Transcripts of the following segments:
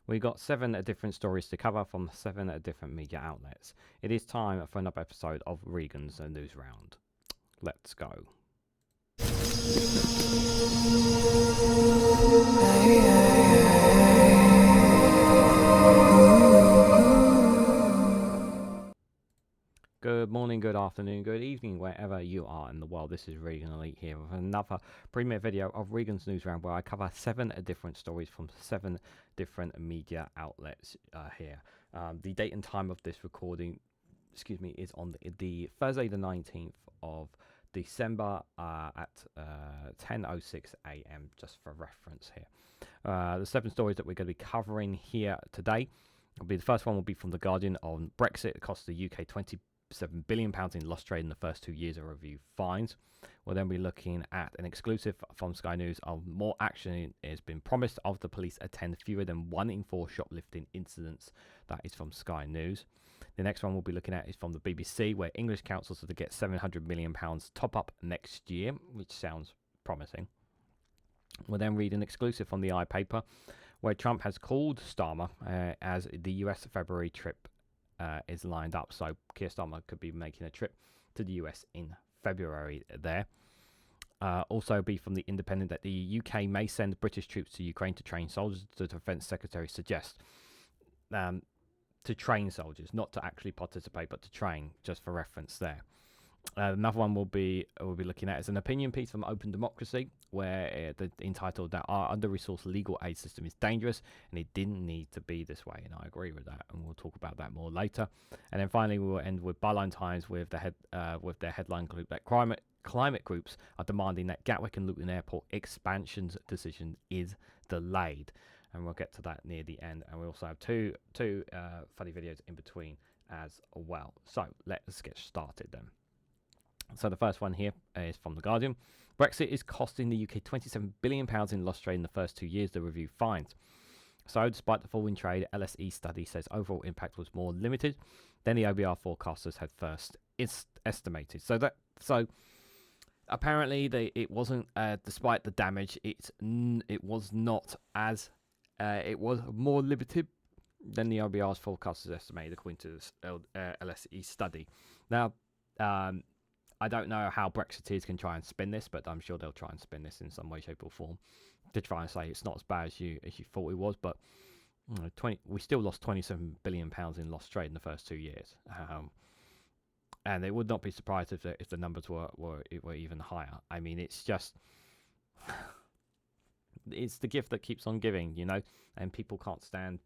We've got 7 different stories to cover from 7 different media outlets. It is time for another episode of Regan's Newsround. Let's go. Good morning, good afternoon, good evening, wherever you are in the world. This is Reganelite here with another premiere video of Regan's Newsround, where I cover 7 different stories from 7 different media outlets here. The date and time of this recording, is on the Thursday, the 19th of December at 10:06 a.m. just for reference here. The 7 stories that we're going to be covering here today will be, the first one will be from The Guardian on Brexit. It cost the UK £27 billion in lost trade in the first 2 years of review fines. We'll then be looking at an exclusive from Sky News of more action has been promised after police attend fewer than 1 in 4 shoplifting incidents. That is from Sky News. The next one we'll be looking at is from the BBC, where English councils are to get £700 million top up next year, which sounds promising. We'll then read an exclusive from the iPaper, where Trump has called Starmer as the US February trip is lined up. So Keir Starmer could be making a trip to the US in February there. Also be from the Independent that the UK may send British troops to Ukraine to train soldiers. The Defence Secretary suggests to train soldiers, not to actually participate, but to train, just for reference there. Another one we'll be looking at is an opinion piece from Open Democracy, where entitled that our under-resourced legal aid system is dangerous and it didn't need to be this way, and I agree with that, and we'll talk about that more later. And then finally we will end with Byline Times with their headline group that climate groups are demanding that Gatwick and Luton Airport expansion's decision is delayed, and we'll get to that near the end. And we also have two funny videos in between as well. So let's get started then. So the first one here is from The Guardian. Brexit is costing the UK £27 billion in lost trade in the first 2 years, the review finds. So despite the fall in trade, LSE study says overall impact was more limited than the OBR forecasters had first estimated. So apparently it wasn't, despite the damage, it was not as it was more limited than the OBR's forecasters estimated, according to this LSE study. Now, I don't know how Brexiteers can try and spin this, but I'm sure they'll try and spin this in some way, shape, or form to try and say it's not as bad as you thought it was. But we still lost £27 billion in lost trade in the first 2 years, and it would not be surprised if the numbers were even higher. I mean, it's just it's the gift that keeps on giving, and people can't stand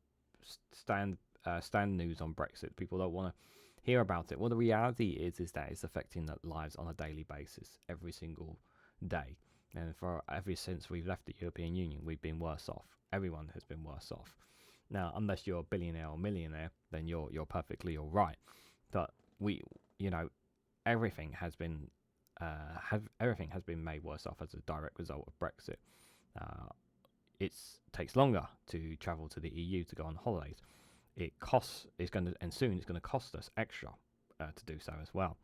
news on Brexit. People don't want to hear about it. Well, the reality is that it's affecting their lives on a daily basis, every single day. And ever since we've left the European Union, we've been worse off. Everyone has been worse off. Now, unless you're a billionaire or millionaire, then you're perfectly all right. But everything has been made worse off as a direct result of Brexit. It takes longer to travel to the EU to go on holidays. Soon it's going to cost us extra to do so as well.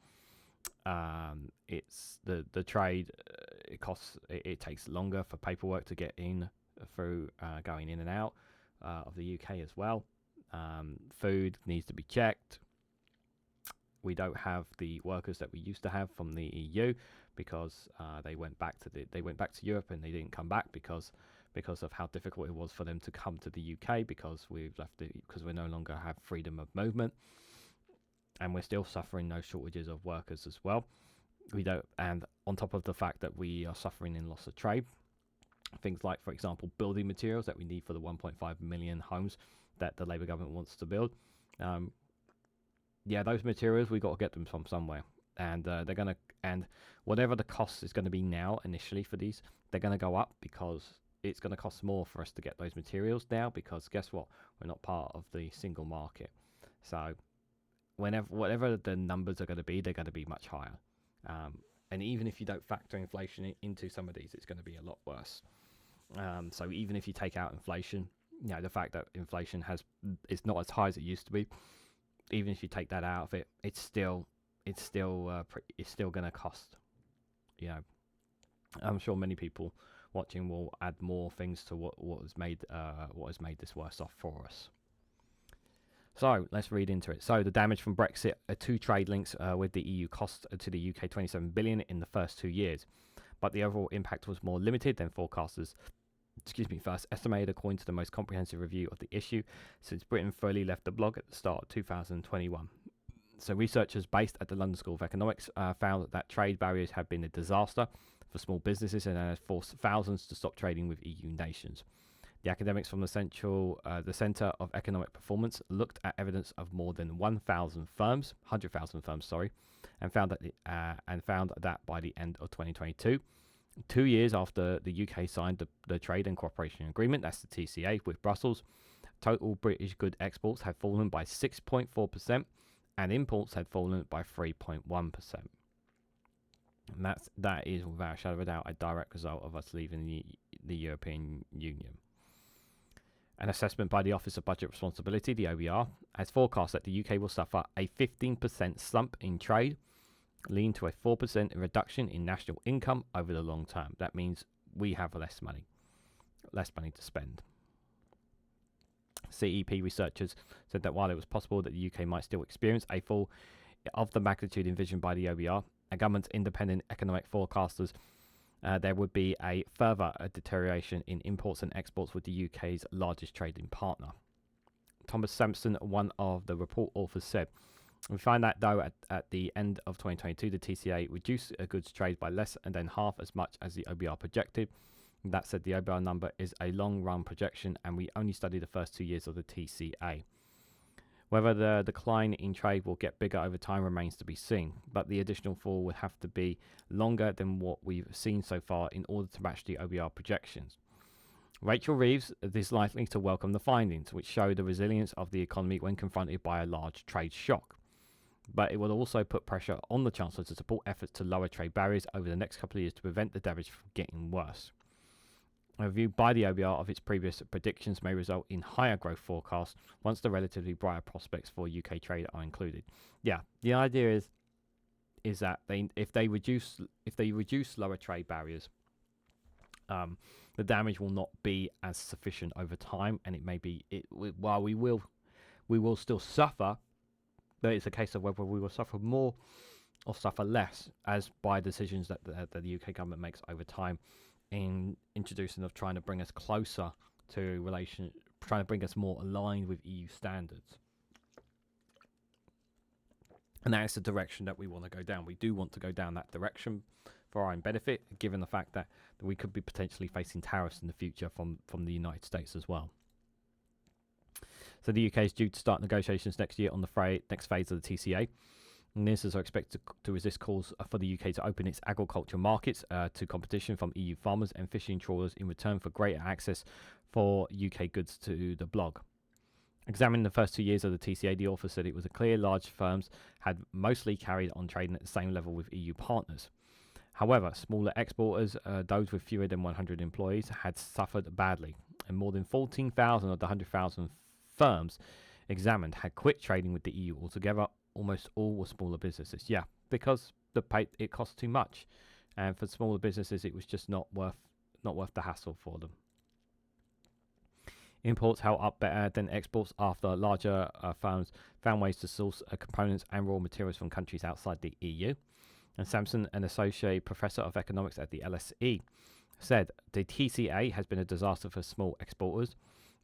It's the trade. It takes longer for paperwork to get in through going in and out of the UK as well. Food needs to be checked. We don't have the workers that we used to have from the EU because they went back to Europe, and they didn't come back because of how difficult it was for them to come to the UK, because because we no longer have freedom of movement, and we're still suffering those shortages of workers as well. And on top of the fact that we are suffering in loss of trade, things like, for example, building materials that we need for the 1.5 million homes that the Labour government wants to build. Those materials, we got to get them from somewhere, and and whatever the cost is going to be now initially for these, they're going to go up, because it's going to cost more for us to get those materials now, because guess what? We're not part of the single market. So whatever the numbers are going to be, they're going to be much higher. And even if you don't factor inflation into some of these, it's going to be a lot worse. So even if you take out inflation, the fact that inflation is not as high as it used to be, even if you take that out of it, it's still going to cost. I'm sure many people watching will add more things to what has made this worse off for us. So let's read into it. So the damage from Brexit, two trade links with the EU cost to the UK 27 billion in the first 2 years, but the overall impact was more limited than forecasters first estimated, according to the most comprehensive review of the issue since Britain fully left the blog at the start of 2021. So researchers based at the London School of Economics found that trade barriers have been a disaster for small businesses and has forced thousands to stop trading with EU nations. The academics from the Centre of Economic Performance looked at evidence of more than 100,000 firms, and found that by the end of 2022, 2 years after the UK signed the Trade and Cooperation Agreement, that's the TCA, with Brussels, total British good exports had fallen by 6.4%, and imports had fallen by 3.1%. And that is, without a shadow of a doubt, a direct result of us leaving the European Union. An assessment by the Office of Budget Responsibility, the OBR, has forecast that the UK will suffer a 15% slump in trade, leading to a 4% reduction in national income over the long term. That means we have less money to spend. CEP researchers said that while it was possible that the UK might still experience a fall of the magnitude envisioned by the OBR, a government's independent economic forecasters, there would be a further deterioration in imports and exports with the UK's largest trading partner. Thomas Sampson, one of the report authors, said, "We find that though at the end of 2022, the TCA reduced goods trade by less than half as much as the OBR projected. That said, the OBR number is a long-run projection, and we only study the first 2 years of the TCA. Whether the decline in trade will get bigger over time remains to be seen, but the additional fall would have to be longer than what we've seen so far in order to match the OBR projections." Rachel Reeves is likely to welcome the findings, which show the resilience of the economy when confronted by a large trade shock. But it will also put pressure on the Chancellor to support efforts to lower trade barriers over the next couple of years to prevent the damage from getting worse. A review by the OBR of its previous predictions may result in higher growth forecasts once the relatively brighter prospects for UK trade are included. Yeah, the idea is that if they reduce lower trade barriers, the damage will not be as sufficient over time, and it may be while we will still suffer, but it's a case of whether we will suffer more or suffer less as by decisions that the UK government makes over time in introducing of trying to bring us closer to trying to bring us more aligned with EU standards. And that is the direction that we want to go down. We do want to go down that direction for our own benefit, given the fact that we could be potentially facing tariffs in the future from the United States as well. So the UK is due to start negotiations next year on the next phase of the TCA. Ministers are expected to resist calls for the UK to open its agriculture markets to competition from EU farmers and fishing trawlers in return for greater access for UK goods to the blog. Examining the first 2 years of the TCA, the author said it was clear large firms had mostly carried on trading at the same level with EU partners. However, smaller exporters, those with fewer than 100 employees, had suffered badly, and more than 14,000 of the 100,000 firms examined had quit trading with the EU altogether. Almost all were smaller businesses. Yeah, because it costs too much, and for smaller businesses, it was just not worth the hassle for them. Imports held up better than exports after larger firms found ways to source components and raw materials from countries outside the EU. And Sampson, an associate professor of economics at the LSE, said the TCA has been a disaster for small exporters,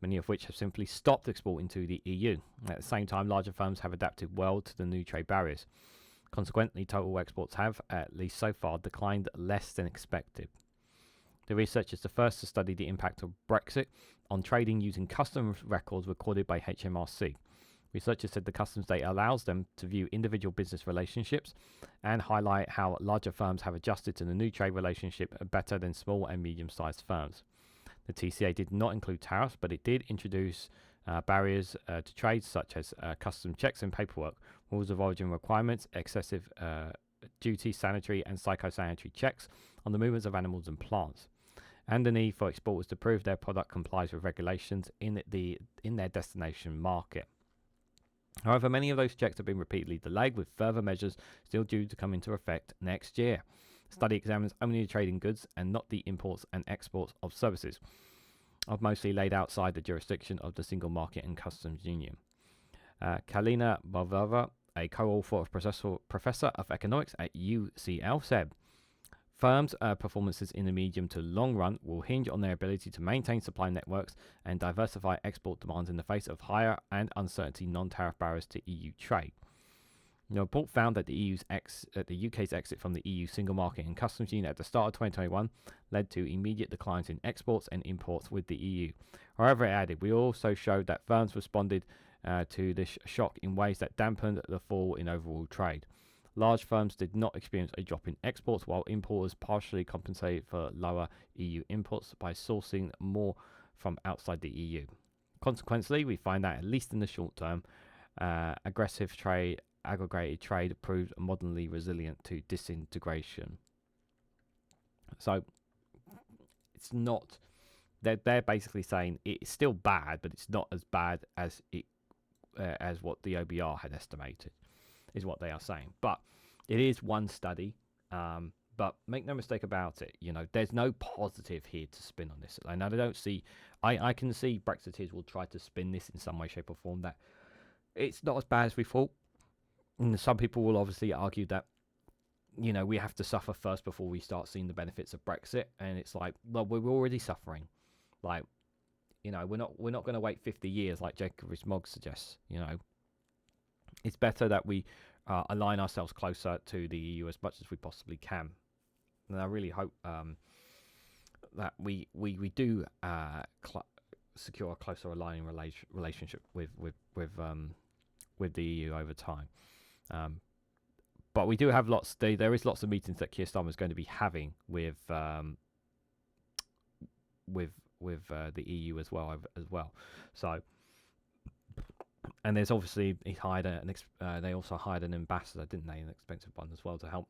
many of which have simply stopped exporting to the EU. At the same time, larger firms have adapted well to the new trade barriers. Consequently, total exports have, at least so far, declined less than expected. The research is the first to study the impact of Brexit on trading using customs records recorded by HMRC. Researchers said the customs data allows them to view individual business relationships and highlight how larger firms have adjusted to the new trade relationship better than small and medium-sized firms. The TCA did not include tariffs, but it did introduce barriers to trade, such as custom checks and paperwork, rules of origin requirements, excessive duty, sanitary and psychosanitary checks on the movements of animals and plants, and the need for exporters to prove their product complies with regulations in their destination market. However, many of those checks have been repeatedly delayed, with further measures still due to come into effect next year. Study examines only the trade in goods and not the imports and exports of services, are mostly laid outside the jurisdiction of the Single Market and Customs Union. Kalina Bavava, a co-author of professor of economics at UCL, said, firms' performances in the medium to long run will hinge on their ability to maintain supply networks and diversify export demands in the face of higher and uncertainty non-tariff barriers to EU trade. The report found that the UK's exit from the EU single market and customs union at the start of 2021 led to immediate declines in exports and imports with the EU. However, it added, we also showed that firms responded to this shock in ways that dampened the fall in overall trade. Large firms did not experience a drop in exports, while importers partially compensated for lower EU imports by sourcing more from outside the EU. Consequently, we find that, at least in the short term, aggregated trade proved modernly resilient to disintegration. So it's not. They're basically saying it's still bad, but it's not as bad as what the OBR had estimated, is what they are saying. But it is one study. But make no mistake about it, there's no positive here to spin on this. And I don't see. I can see Brexiteers will try to spin this in some way, shape, or form that it's not as bad as we thought. And some people will obviously argue that, we have to suffer first before we start seeing the benefits of Brexit. And it's like, well, we're already suffering. Like, we're not going to wait 50 years like Jacob Rees-Mogg suggests. It's better that we align ourselves closer to the EU as much as we possibly can. And I really hope that we do secure a closer aligning relationship with the EU over time. But we do have lots. There is lots of meetings that Keir Starmer is going to be having with the EU as well. So, and there's obviously they also hired an ambassador, didn't they? An expensive one as well, to help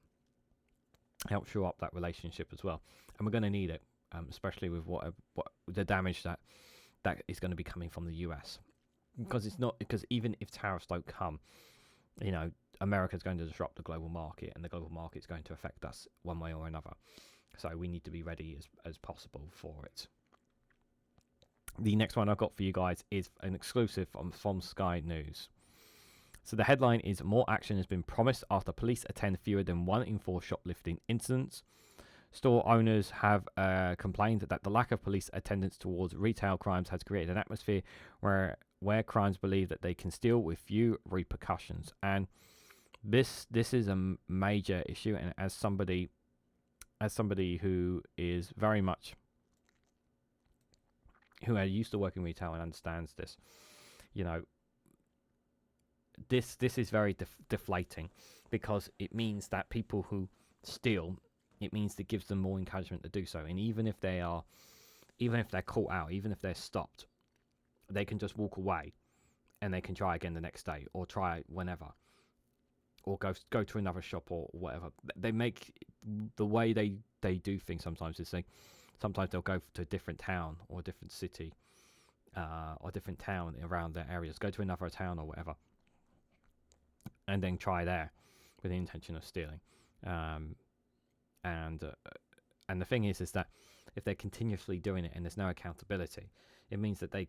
shore up that relationship as well. And we're going to need it, especially with what the damage that is going to be coming from the US, because even if tariffs don't come, America's going to disrupt the global market, and the global market is going to affect us one way or another. So we need to be ready as possible for it. The next one I've got for you guys is an exclusive from Sky News. So the headline is, more action has been promised after police attend fewer than 1 in 4 shoplifting incidents. Store owners have complained that the lack of police attendance towards retail crimes has created an atmosphere where crimes believe that they can steal with few repercussions. And this is a major issue, and as somebody who is very much who used to work in retail and understands this, this is very deflating, because it means that people who steal, it means it gives them more encouragement to do so. And even if they're caught out, even if they're stopped, they can just walk away and they can try again the next day, or try whenever, or go to another shop or whatever. They make the way they do things sometimes is sometimes they'll go to a different town or a different city or different town around their areas, go to another town or whatever, and then try there with the intention of stealing. And the thing is that if they're continuously doing it and there's no accountability, it means that they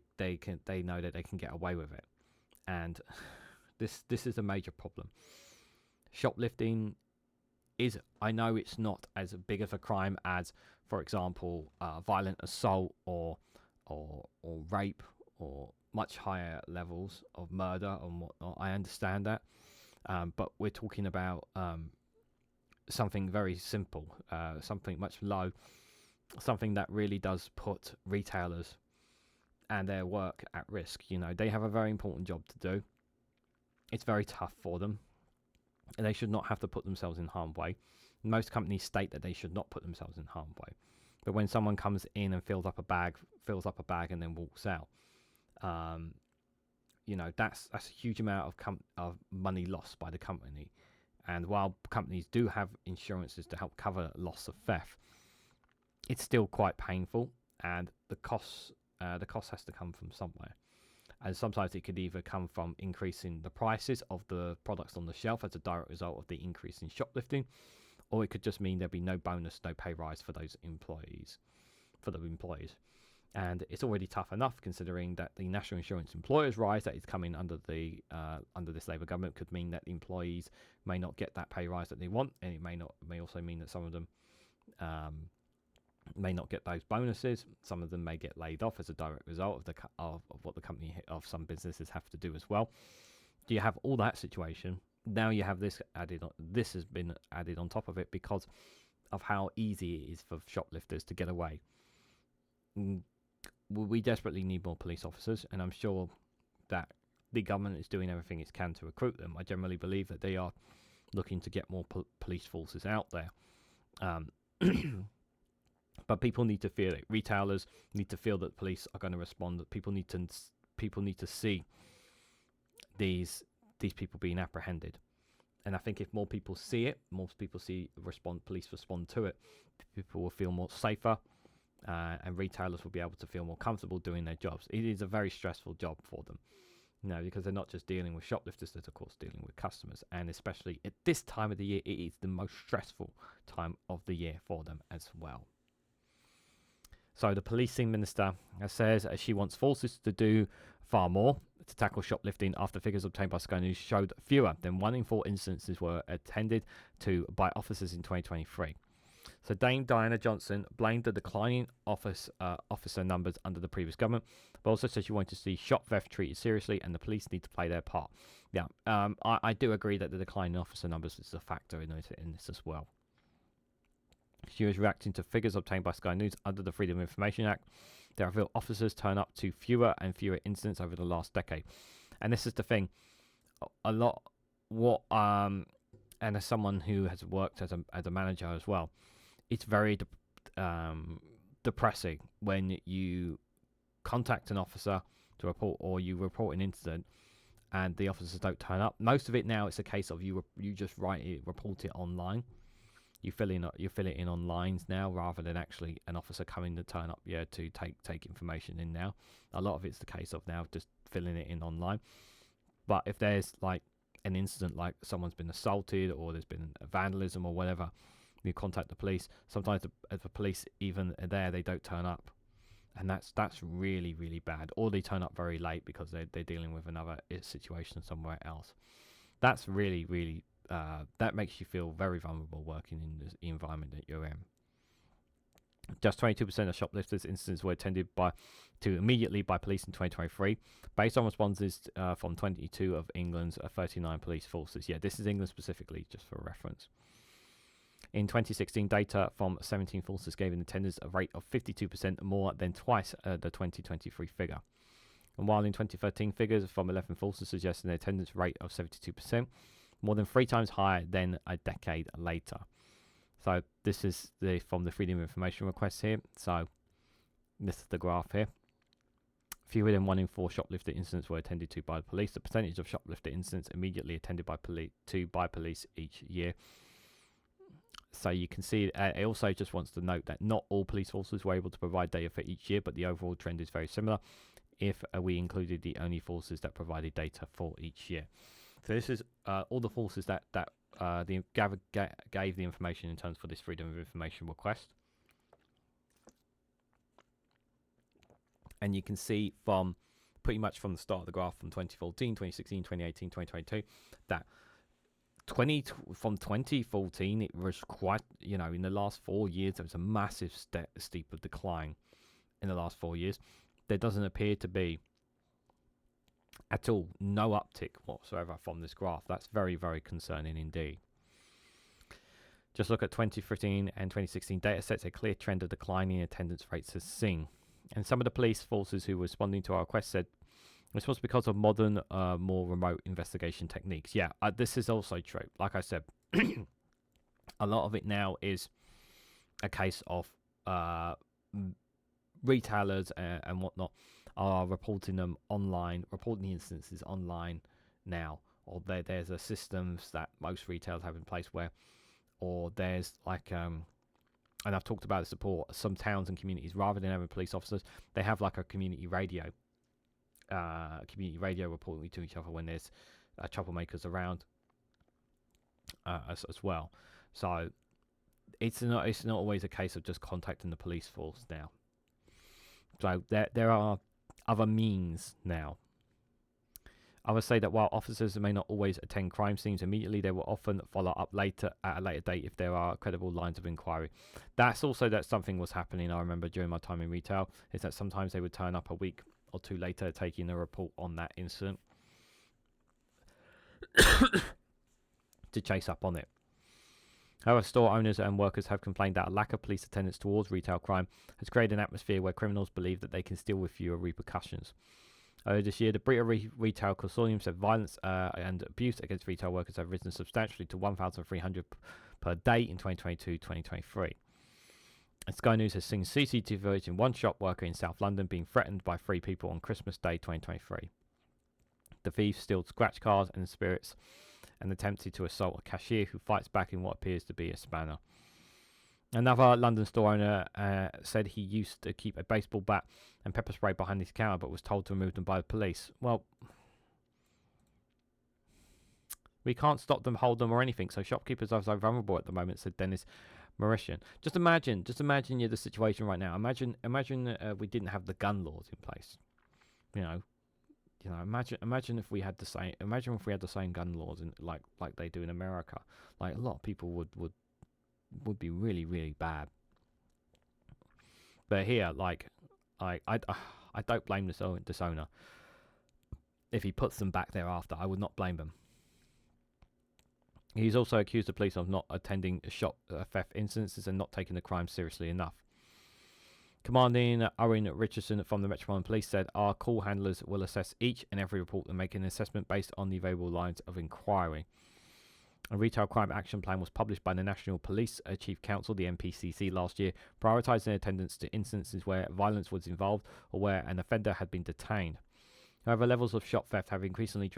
know that they can get away with it. And this is a major problem. Shoplifting is, I know it's not as big of a crime as, for example, violent assault or rape, or much higher levels of murder and whatnot. I understand that, but we're talking about something very simple, something much low, something that really does put retailers and their work at risk. They have a very important job to do. It's very tough for them, and they should not have to put themselves in harm's way. Most companies state that they should not put themselves in harm's way, but when someone comes in and fills up a bag and then walks out, that's a huge amount of money lost by the company. And while companies do have insurances to help cover loss of theft, it's still quite painful, and the cost has to come from somewhere. And sometimes it could either come from increasing the prices of the products on the shelf as a direct result of the increase in shoplifting, or it could just mean there'll be no bonus, no pay rise for those employees, and it's already tough enough considering that the national insurance employers rise that is coming under the under this Labour government could mean that the employees may not get that pay rise that they want, and it may also mean that some of them may not get those bonuses. Some of them may get laid off as a direct result of what the company of some businesses have to do as well. Do you have all that situation? Now you have this added on. This has been added on top of it because of how easy it is for shoplifters to get away. We desperately need more police officers, and I'm sure that the government is doing everything it can to recruit them. I generally believe that they are looking to get more police forces out there. But people need to feel it. Retailers need to feel that police are going to respond. That people need to see these people being apprehended. And I think if more people see it, more people police respond to it, people will feel more safer. And retailers will be able to feel more comfortable doing their jobs. It is a very stressful job for them, because they're not just dealing with shoplifters, they're of course dealing with customers, and especially at this time of the year, it is the most stressful time of the year for them as well. So the policing minister says she wants forces to do far more to tackle shoplifting after figures obtained by Sky News showed fewer than 1 in 4 instances were attended to by officers in 2023. So Dame Diana Johnson blamed the declining officer numbers under the previous government, but also said she wanted to see shop theft treated seriously and the police need to play their part. Yeah, I do agree that the decline in officer numbers is a factor in this as well. She was reacting to figures obtained by Sky News under the Freedom of Information Act that reveal officers turn up to fewer and fewer incidents over the last decade. And this is the thing, and as someone who has worked as a manager as well, it's very depressing when you contact an officer to report, or you report an incident and the officers don't turn up. Most of it now, it's a case of you just report it online. You fill it in online now rather than actually an officer coming to turn up to take information in now. A lot of it's the case of now just filling it in online. But if there's like an incident, like someone's been assaulted or there's been vandalism or whatever, you contact the police. Sometimes the police, even there, they don't turn up, and that's really, really bad. Or they turn up very late because they're dealing with another situation somewhere else. That's really, really that makes you feel very vulnerable working in the environment that you're in. Just 22% of shoplifters incidents were attended to immediately by police in 2023, based on responses from 22 of England's 39 police forces. Yeah, this is England specifically, just for reference. In 2016, data from 17 forces gave an attendance rate of 52% more than twice the 2023 figure. And while in 2013, figures from 11 forces suggest an attendance rate of 72%, more than 3 times higher than a decade later. So this is from the Freedom of Information request here. So this is the graph here. Fewer than 1 in 4 shoplifter incidents were attended to by the police. The percentage of shoplifter incidents immediately attended by police each year. So you can see it also just wants to note that not all police forces were able to provide data for each year, but the overall trend is very similar if we included the only forces that provided data for each year. So this is all the forces that gave the information in terms for this Freedom of Information request. And you can see from pretty much from the start of the graph from 2014, 2016, 2018, 2022 that from 2014 it was quite, in the last 4 years there was a massive steep of decline in the last 4 years. There doesn't appear to be at all no uptick whatsoever from this graph. That's very, very concerning indeed. Just look at 2015 and 2016 data sets. A clear trend of declining attendance rates is seen. And some of the police forces who were responding to our request said this was because of modern, more remote investigation techniques. Yeah, this is also true. Like I said, a lot of it now is a case of retailers and whatnot are reporting them online, reporting the instances online now. Or there's a systems that most retailers have in place where, or there's like, and I've talked about this before, some towns and communities, rather than having police officers, they have like a community radio reporting to each other when there's troublemakers around as well. So it's not always a case of just contacting the police force now. So there are other means now. Others say that while officers may not always attend crime scenes immediately, they will often follow up later at a later date if there are credible lines of inquiry. That's something was happening. I remember during my time in retail, is that sometimes they would turn up a week or two later, taking a report on that incident to chase up on it. However, store owners and workers have complained that a lack of police attendance towards retail crime has created an atmosphere where criminals believe that they can steal with fewer repercussions. Earlier this year, the Brita Retail Consortium said violence and abuse against retail workers have risen substantially to 1,300 per day in 2022-2023. And Sky News has seen CCTV footage in one shop worker in South London being threatened by 3 people on Christmas Day 2023. The thieves steal scratch cards and spirits and attempted to assault a cashier who fights back in what appears to be a spanner. Another London store owner said he used to keep a baseball bat and pepper spray behind his counter but was told to remove them by the police. Well, we can't stop them, hold them or anything, so shopkeepers are so vulnerable at the moment, said Dennis Mauritian. Just imagine you're the situation right now. Imagine we didn't have the gun laws in place. You know, imagine if we had the same. Imagine if we had the same gun laws in like they do in America. Like, a lot of people would be really, really bad. But here, like, I don't blame this owner. If he puts them back thereafter, I would not blame them. He's also accused the police of not attending shop theft incidents and not taking the crime seriously enough. Commanding Owen Richardson from the Metropolitan Police said, "Our call handlers will assess each and every report and make an assessment based on the available lines of inquiry." A retail crime action plan was published by the National Police Chief Council, the NPCC, last year, prioritising attendance to instances where violence was involved or where an offender had been detained. However, levels of shop theft have increasingly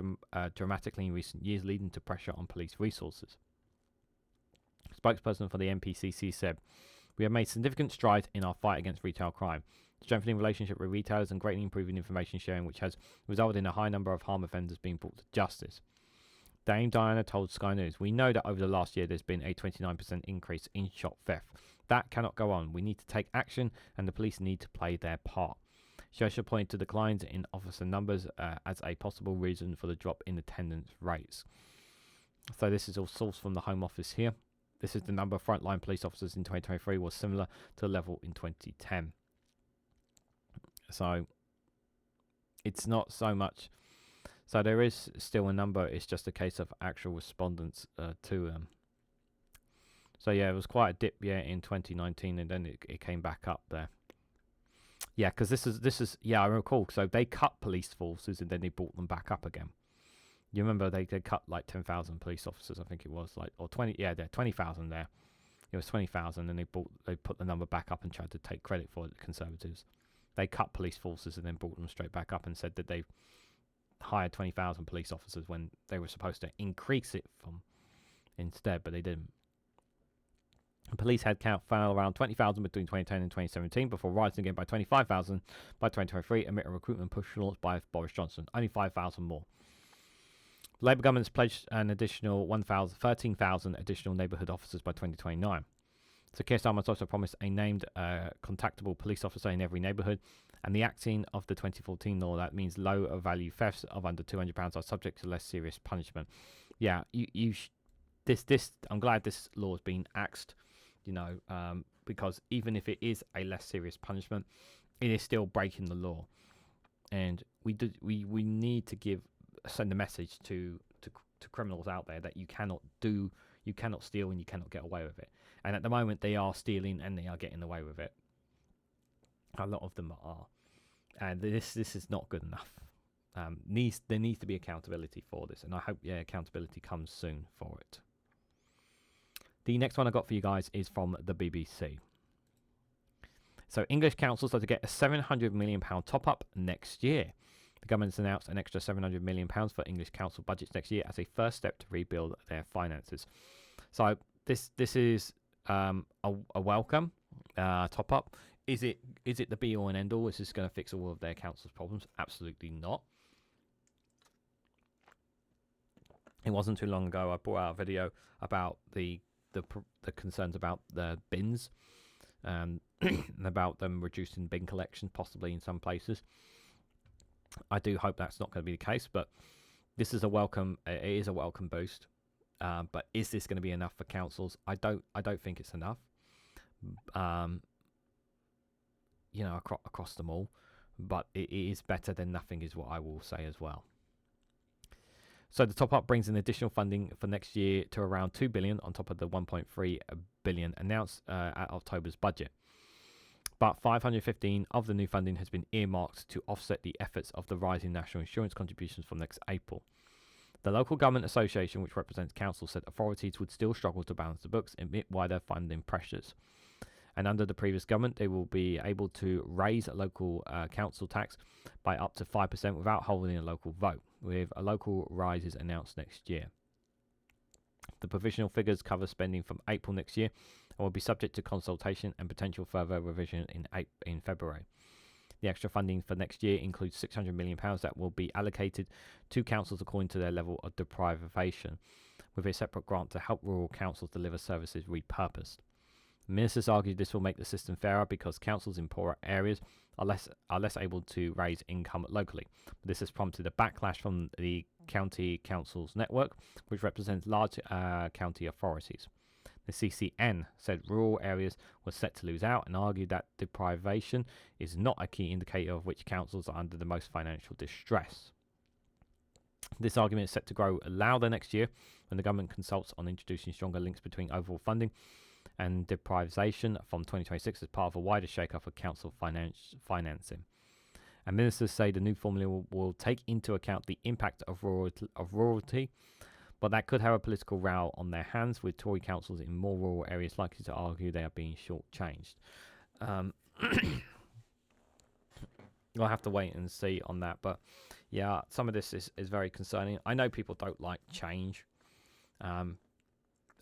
dramatically in recent years, leading to pressure on police resources. A spokesperson for the NPCC said, "We have made significant strides in our fight against retail crime, strengthening relationship with retailers and greatly improving information sharing, which has resulted in a high number of harm offenders being brought to justice." Dame Diana told Sky News, "We know that over the last year there's been a 29% increase in shop theft. That cannot go on. We need to take action and the police need to play their part." She also pointed to declines in officer numbers as a possible reason for the drop in attendance rates. So this is all sourced from the Home Office here. This is the number of frontline police officers in 2023 was similar to the level in 2010. So it's not so much. So there is still a number. It's just a case of actual respondents to them. So yeah, it was quite a dip in 2019, and then it came back up there. Yeah, because this is I recall. So they cut police forces and then they brought them back up again. You remember they cut like 10,000 police officers, I think it was, like, or 20. Yeah, there 20,000 there. It was 20,000, and they put the number back up and tried to take credit for it. The Conservatives, they cut police forces and then brought them straight back up and said that they hired 20,000 police officers when they were supposed to increase it from instead, but they didn't. The police headcount fell around 20,000 between 2010 and 2017 before rising again by 25,000 by 2023 amid a recruitment push launched by Boris Johnson. Only 5,000 more. The Labour government's pledged an additional 13,000 additional neighbourhood officers by 2029. So Keir Starmer also promised a named contactable police officer in every neighbourhood, and the acting of the 2014 law that means low value thefts of under £200 are subject to less serious punishment. Yeah, I'm glad this law has been axed, because even if it is a less serious punishment, it is still breaking the law, and we need to send a message to criminals out there that you cannot steal and you cannot get away with it. And at the moment, they are stealing and they are getting away with it. A lot of them are, and this is not good enough. There needs to be accountability for this, and I hope accountability comes soon for it. The next one I got for you guys is from the BBC. So English councils are to get a £700 million top up next year. The government's announced an extra £700 million for English council budgets next year as a first step to rebuild their finances. So this is a welcome top up. Is it the be all and end all? Is this going to fix all of their council's problems? Absolutely not. It wasn't too long ago I brought out a video about the the concerns about the bins, and about them reducing bin collection possibly in some places. I do hope that's not going to be the case, but this is a welcome. It is a welcome boost. But is this going to be enough for councils? I don't think it's enough. Across them all, but it is better than nothing, is what I will say as well. So the top up brings in additional funding for next year to around 2 billion on top of the 1.3 billion announced at October's budget. But 515 of the new funding has been earmarked to offset the efforts of the rising national insurance contributions from next April. The Local Government Association, which represents councils, said authorities would still struggle to balance the books amid wider funding pressures. And under the previous government, they will be able to raise a local council tax by up to 5% without holding a local vote, with a local rises announced next year. The provisional figures cover spending from April next year and will be subject to consultation and potential further revision in February. The extra funding for next year includes £600 million that will be allocated to councils according to their level of deprivation, with a separate grant to help rural councils deliver services repurposed. Ministers argued this will make the system fairer because councils in poorer areas are less able to raise income locally. This has prompted a backlash from the County Councils Network, which represents large county authorities. The CCN said rural areas were set to lose out and argued that deprivation is not a key indicator of which councils are under the most financial distress. This argument is set to grow louder next year when the government consults on introducing stronger links between overall funding and deprivation from 2026 as part of a wider shake-up of council financing. And ministers say the new formula will take into account the impact of rurality, but that could have a political row on their hands, with Tory councils in more rural areas likely to argue they are being shortchanged. We'll have to wait and see on that, but yeah, some of this is very concerning. I know people don't like change.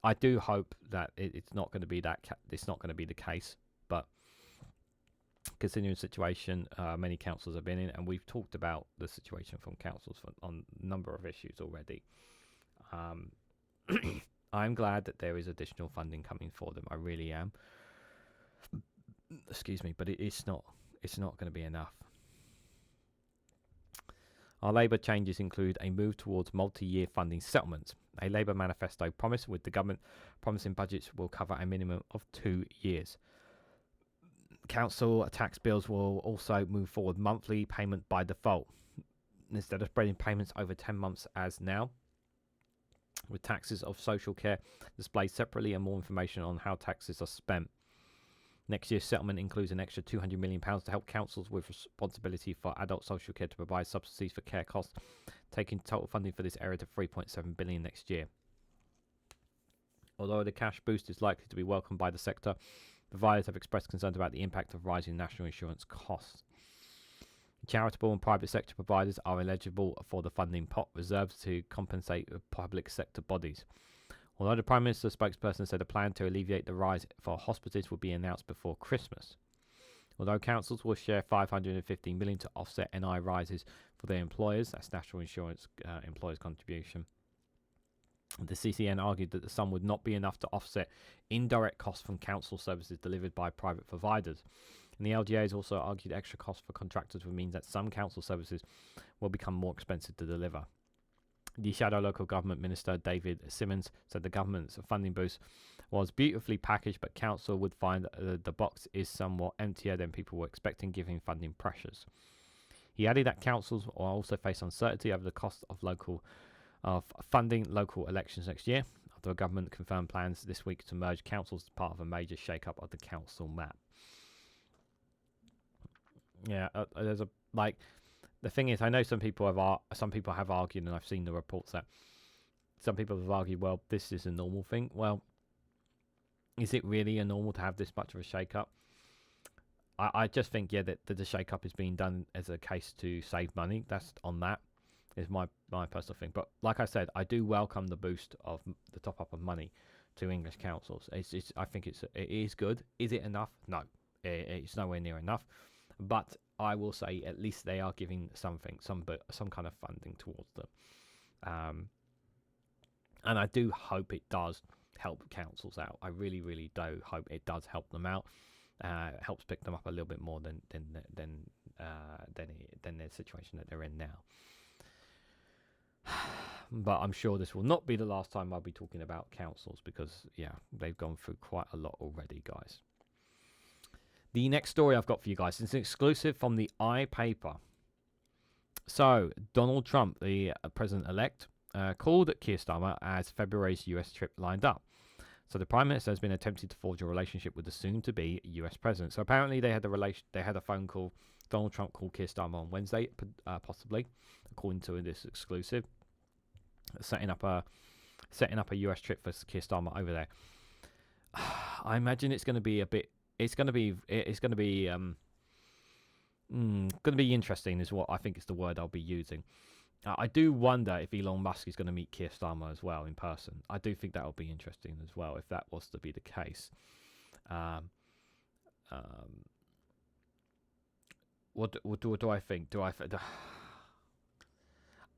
I do hope that it's not going to be it's not going to be the case, but considering the situation many councils have been in, and we've talked about the situation from councils on a number of issues already. I'm glad that there is additional funding coming for them. I really am. Excuse me, but it's not going to be enough. Our Labour changes include a move towards multi-year funding settlements. A Labour manifesto promise, with the government promising budgets will cover a minimum of 2 years. Council tax bills will also move forward monthly payment by default, instead of spreading payments over 10 months as now, with taxes of social care displayed separately and more information on how taxes are spent. Next year's settlement includes an extra £200 million to help councils with responsibility for adult social care to provide subsidies for care costs, taking total funding for this area to £3.7 billion next year. Although the cash boost is likely to be welcomed by the sector, providers have expressed concerns about the impact of rising national insurance costs. Charitable and private sector providers are eligible for the funding pot reserved to compensate public sector bodies. Although the Prime Minister's spokesperson said a plan to alleviate the rise for hospitals will be announced before Christmas. Although councils will share $515 million to offset NI rises for their employers, that's National Insurance Employers' Contribution, the CCN argued that the sum would not be enough to offset indirect costs from council services delivered by private providers. And the LGA has also argued extra costs for contractors would mean that some council services will become more expensive to deliver. The Shadow Local Government Minister David Simmons said the government's funding boost was beautifully packaged, but council would find the box is somewhat emptier than people were expecting given funding pressures. He added that councils will also face uncertainty over the cost of funding local elections next year, after the government confirmed plans this week to merge councils as part of a major shake-up of the council map. Yeah, there's the thing is, I know some people have argued, and I've seen the reports that some people have argued, well, this is a normal thing. Well, is it really a normal to have this much of a shake-up? I just think, that the shake-up is being done as a case to save money. That's on that, is my personal thing. But like I said, I do welcome the boost of the top-up of money to English councils. I think it is good. Is it enough? No, it's nowhere near enough. But I will say at least they are giving something, some kind of funding towards them. And I do hope it does help councils out. I really, really do hope it does help them out. It helps pick them up a little bit more than their situation that they're in now. But I'm sure this will not be the last time I'll be talking about councils, because yeah, they've gone through quite a lot already, guys. The next story I've got for you guys is an exclusive from the iPaper. So Donald Trump, the president-elect, called Keir Starmer as February's US trip lined up. So the Prime Minister has been attempting to forge a relationship with the soon-to-be US president. So apparently they had a phone call. Donald Trump called Keir Starmer on Wednesday, possibly, according to this exclusive, setting up a US trip for Keir Starmer over there. I imagine it's going to be a bit. It's going to be interesting, is what I think is the word I'll be using. I do wonder if Elon Musk is going to meet Keir Starmer as well in person. I do think that will be interesting as well, if that was to be the case. What do I think?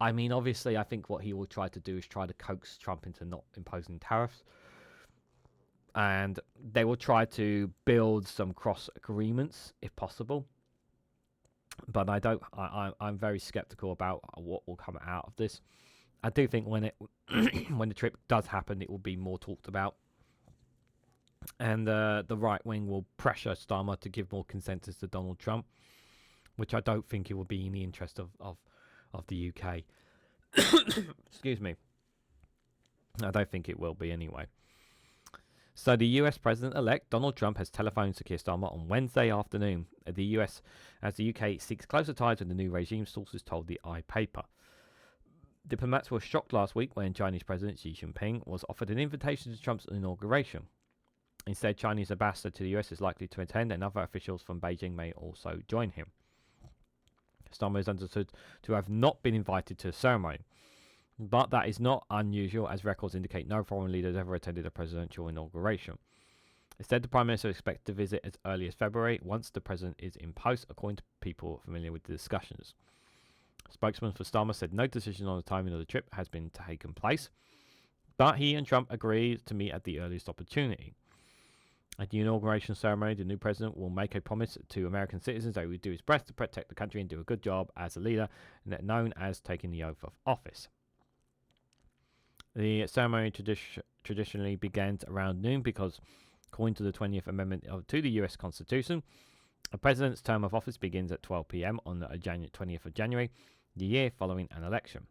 I mean, obviously, I think what he will try to do is try to coax Trump into not imposing tariffs. And they will try to build some cross agreements, if possible. But I'm very skeptical about what will come out of this. I do think when the trip does happen, it will be more talked about, and the right wing will pressure Starmer to give more consensus to Donald Trump, which I don't think it will be in the interest of the UK. Excuse me. I don't think it will be anyway. So the US President-elect Donald Trump has telephoned to Keir Starmer on Wednesday afternoon. As the UK seeks closer ties with the new regime, sources told the iPaper. Diplomats were shocked last week when Chinese President Xi Jinping was offered an invitation to Trump's inauguration. Instead, Chinese ambassador to the US is likely to attend, and other officials from Beijing may also join him. Starmer is understood to have not been invited to the ceremony. But that is not unusual, as records indicate no foreign leaders ever attended a presidential inauguration. Instead, the Prime Minister expects to visit as early as February, once the President is in post, according to people familiar with the discussions. A spokesman for Starmer said no decision on the timing of the trip has been taken place, but he and Trump agreed to meet at the earliest opportunity. At the inauguration ceremony, the new president will make a promise to American citizens that he will do his best to protect the country and do a good job as a leader, known as taking the oath of office. The ceremony traditionally begins around noon because, according to the 20th Amendment to the US Constitution, a president's term of office begins at 12 p.m. on the 20th of January, the year following an election.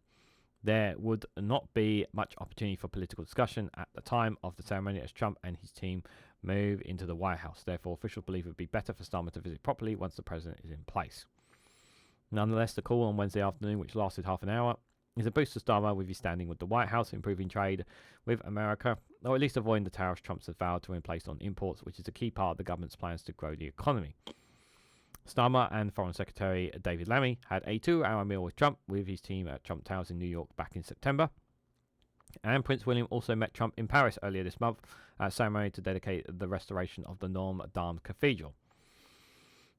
There would not be much opportunity for political discussion at the time of the ceremony, as Trump and his team move into the White House. Therefore, officials believe it would be better for Starmer to visit properly once the president is in place. Nonetheless, the call on Wednesday afternoon, which lasted half an hour, is a boost to Starmer with his standing with the White House, improving trade with America, or at least avoiding the tariffs Trump has vowed to place on imports, which is a key part of the government's plans to grow the economy. Starmer and Foreign Secretary David Lammy had a 2-hour meal with Trump with his team at Trump Towers in New York back in September. And Prince William also met Trump in Paris earlier this month at a ceremony to dedicate the restoration of the Notre Dame Cathedral.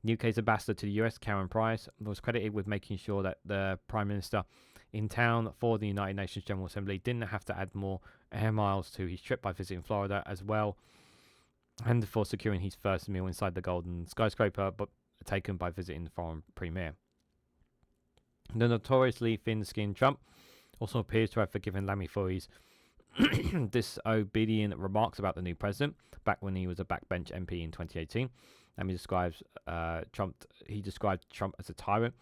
UK's ambassador to the US, Karen Price, was credited with making sure that the Prime Minister in town for the United Nations General Assembly didn't have to add more air miles to his trip by visiting Florida as well, and for securing his first meal inside the Golden Skyscraper, but taken by visiting the foreign premier. The notoriously thin-skinned Trump also appears to have forgiven Lammy for his disobedient remarks about the new president back when he was a backbench MP in 2018. Lammy described Trump as a tyrant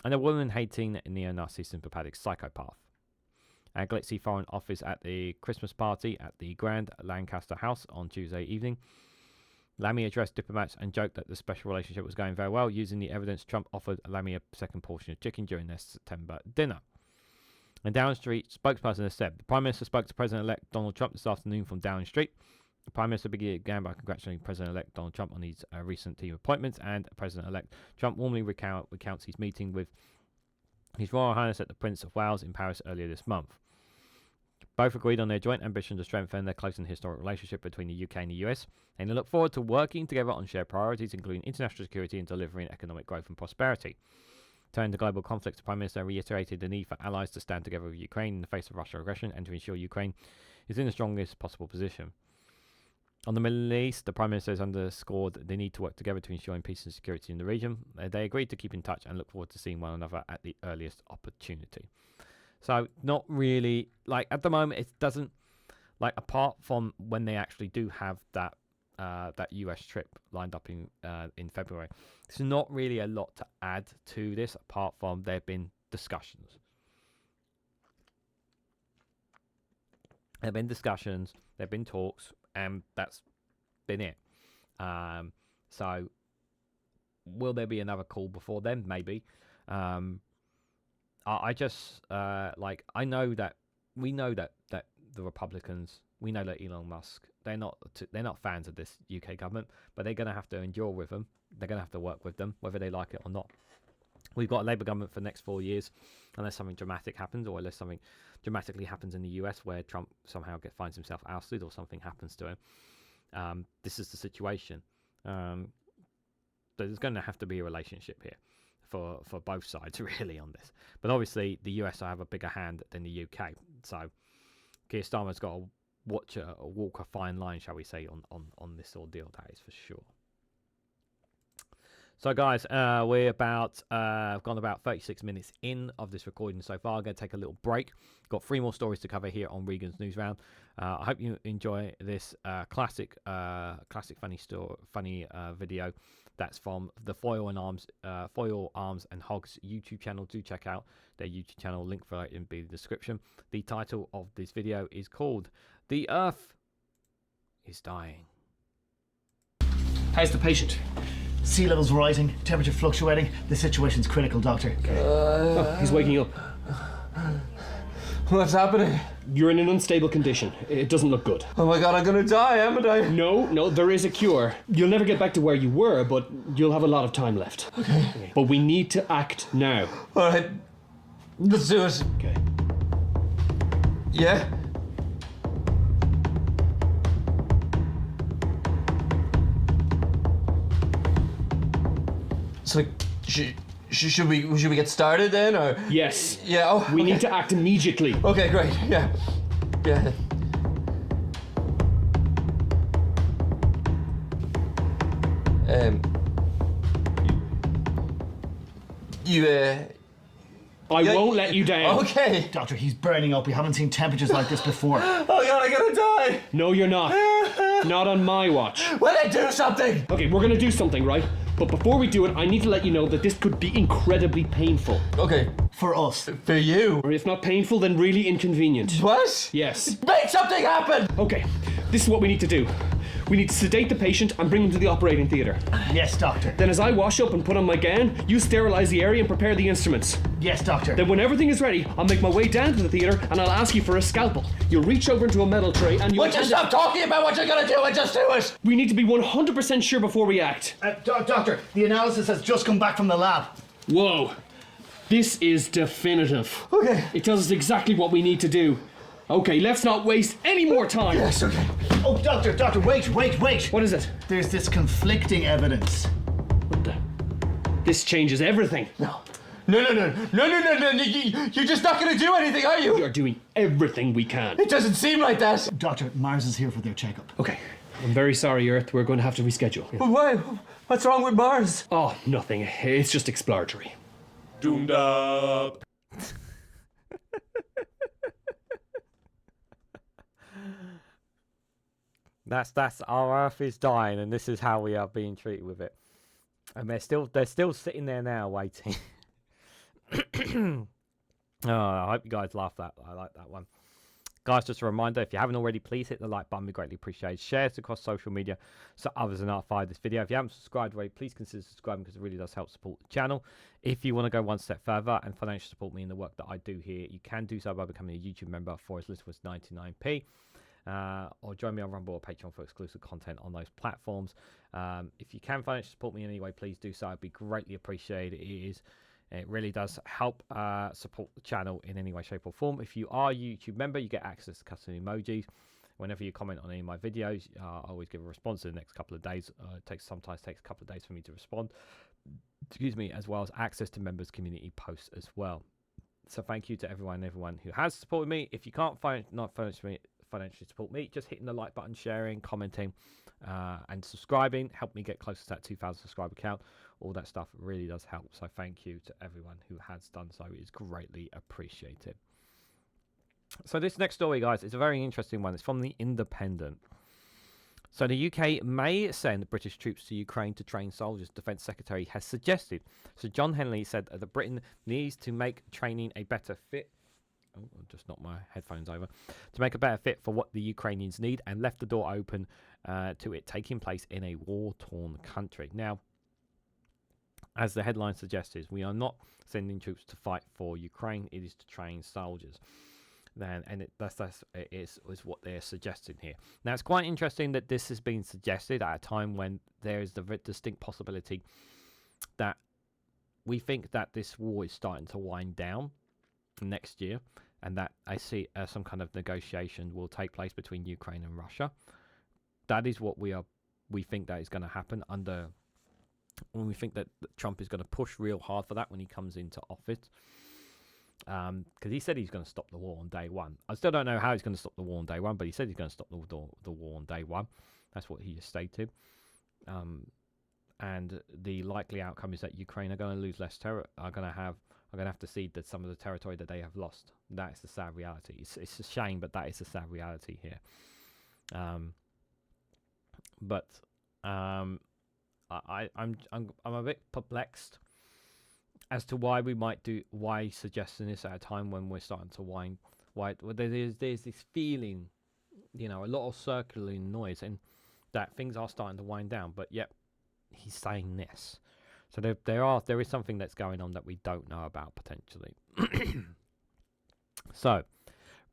and a woman-hating neo-Nazi sympathetic psychopath. At glitzy Foreign Office at the Christmas party at the Grand Lancaster House on Tuesday evening, Lammy addressed diplomats and joked that the special relationship was going very well, using the evidence Trump offered Lammy a second portion of chicken during their September dinner. A Downing Street spokesperson has said the Prime Minister spoke to President-elect Donald Trump this afternoon from Downing Street. The Prime Minister began by congratulating President-elect Donald Trump on his recent team appointments, and President-elect Trump warmly recounts his meeting with His Royal Highness at the Prince of Wales in Paris earlier this month. Both agreed on their joint ambition to strengthen their close and historic relationship between the UK and the US, and they look forward to working together on shared priorities, including international security and delivering economic growth and prosperity. Turning to global conflicts, the Prime Minister reiterated the need for allies to stand together with Ukraine in the face of Russian aggression and to ensure Ukraine is in the strongest possible position. On the Middle East, the Prime Minister has underscored the need to work together to ensure peace and security in the region. They agreed to keep in touch and look forward to seeing one another at the earliest opportunity. So, not really, like, at the moment, it doesn't, like, apart from when they actually do have that US trip lined up in February, there's not really a lot to add to this, apart from there have been discussions. There have been discussions, there have been talks, and that's been it. So, will there be another call before then? Maybe. I just like, I know that we know that the Republicans, we know that Elon Musk, they're not fans of this UK government, but they're going to have to endure with them. They're going to have to work with them, whether they like it or not. We've got a Labour government for the next 4 years, unless something dramatic happens, or unless something dramatically happens in the US where Trump somehow finds himself ousted or something happens to him. This is the situation. There's going to have to be a relationship here for both sides, really, on this. But obviously, the US will have a bigger hand than the UK. So, Keir Starmer's got to walk a fine line, shall we say, on this ordeal, that is for sure. So, guys, we're gone about 36 minutes in of this recording so far. I'm going to take a little break. Got 3 more stories to cover here on Regan's Newsround. I hope you enjoy this classic funny video. That's from the Foil Arms and Hogs YouTube channel. Do check out their YouTube channel. Link for it in the description. The title of this video is called "The Earth is Dying." How's the patient? Sea levels rising, temperature fluctuating. The situation's critical, Doctor. Oh, he's waking up. What's happening? You're in an unstable condition. It doesn't look good. Oh my god, I'm gonna die, haven't I? No, there is a cure. You'll never get back to where you were, but you'll have a lot of time left. Okay. But we need to act now. Alright, let's do it. Okay. Yeah? So, should we get started then, or? Yes. Yeah. Oh, We okay. need to act immediately. Okay, great. Yeah. Yeah. I won't let you down. Okay. Doctor, he's burning up. We haven't seen temperatures like this before. Oh god, I'm gonna die. No, you're not. Not on my watch. Will they do something? Okay, we're gonna do something, right? But before we do it, I need to let you know that this could be incredibly painful. Okay. For us. For you. Or if not painful, then really inconvenient. What? Yes. Make something happen. Okay, this is what we need to do. We need to sedate the patient and bring him to the operating theatre. Yes, Doctor. Then as I wash up and put on my gown, you sterilize the area and prepare the instruments. Yes, Doctor. Then when everything is ready, I'll make my way down to the theatre and I'll ask you for a scalpel. You'll reach over into a metal tray and you'll... Would you stop talking about what you're gonna do and just do it? We need to be 100% sure before we act. Doctor, the analysis has just come back from the lab. Whoa. This is definitive. Okay. It tells us exactly what we need to do. Okay, let's not waste any more time. Yes, okay. Oh, Doctor, wait. What is it? There's this conflicting evidence. What the... This changes everything. No. You're just not gonna do anything, are We you? are doing everything we can. It doesn't seem like that. Doctor, Mars is here for their checkup. Okay, I'm very sorry, Earth. We're going to have to reschedule. But why? What's wrong with Mars? Oh, nothing. It's just exploratory. Doomed up. That's our Earth is dying, and this is how we are being treated with it. And they're still sitting there now waiting. Oh, I hope you guys laughed that. I like that one. Guys, just a reminder, if you haven't already, please hit the like button. We greatly appreciate it. Share it across social media so others are notified of this video. If you haven't subscribed already, please consider subscribing because it really does help support the channel. If you want to go one step further and financially support me in the work that I do here, you can do so by becoming a YouTube member for as little as 99p. Or join me on Rumble or Patreon for exclusive content on those platforms. If you can financially support me in any way, please do so. It'd be greatly appreciated. It really does help support the channel in any way, shape or form. If you are a YouTube member, you get access to custom emojis. Whenever you comment on any of my videos, I always give a response in the next couple of days. Sometimes takes a couple of days for me to respond. excuse me, as well as access to members' community posts as well. So thank you to everyone who has supported me. If you can't financially support me, just hitting the like button, sharing, commenting, and subscribing help me get closer to that 2,000 subscriber count. All that stuff really does help. So thank you to everyone who has done so. It is greatly appreciated. So this next story, guys, is a very interesting one. It's from The Independent. So the UK may send British troops to Ukraine to train soldiers, Defence Secretary has suggested. So John Henley said that Britain needs to make training a better fit. Oh, I just knocked my headphones over. To make a better fit for what the Ukrainians need, and left the door open to it taking place in a war-torn country. Now, as the headline suggests, we are not sending troops to fight for Ukraine. It is to train soldiers. That's what they're suggesting here. Now, it's quite interesting that this has been suggested at a time when there is the distinct possibility that we think that this war is starting to wind down next year, and that I see some kind of negotiation will take place between Ukraine and Russia. That is what we think that is going to happen when we think that Trump is going to push real hard for that when he comes into office. Because he said he's going to stop the war on day one. I still don't know how he's going to stop the war on day one, but he said he's going to stop the war on day one. That's what he just stated. And the likely outcome is that Ukraine are going to lose less territory. Are going to have to cede that some of the territory that they have lost. That is the sad reality. It's a shame, but that is the sad reality here. I'm a bit perplexed as to why he's suggesting this at a time when we're starting to wind. There's this feeling, a lot of circling noise, and that things are starting to wind down. But yet he's saying this, so there is something that's going on that we don't know about potentially. So,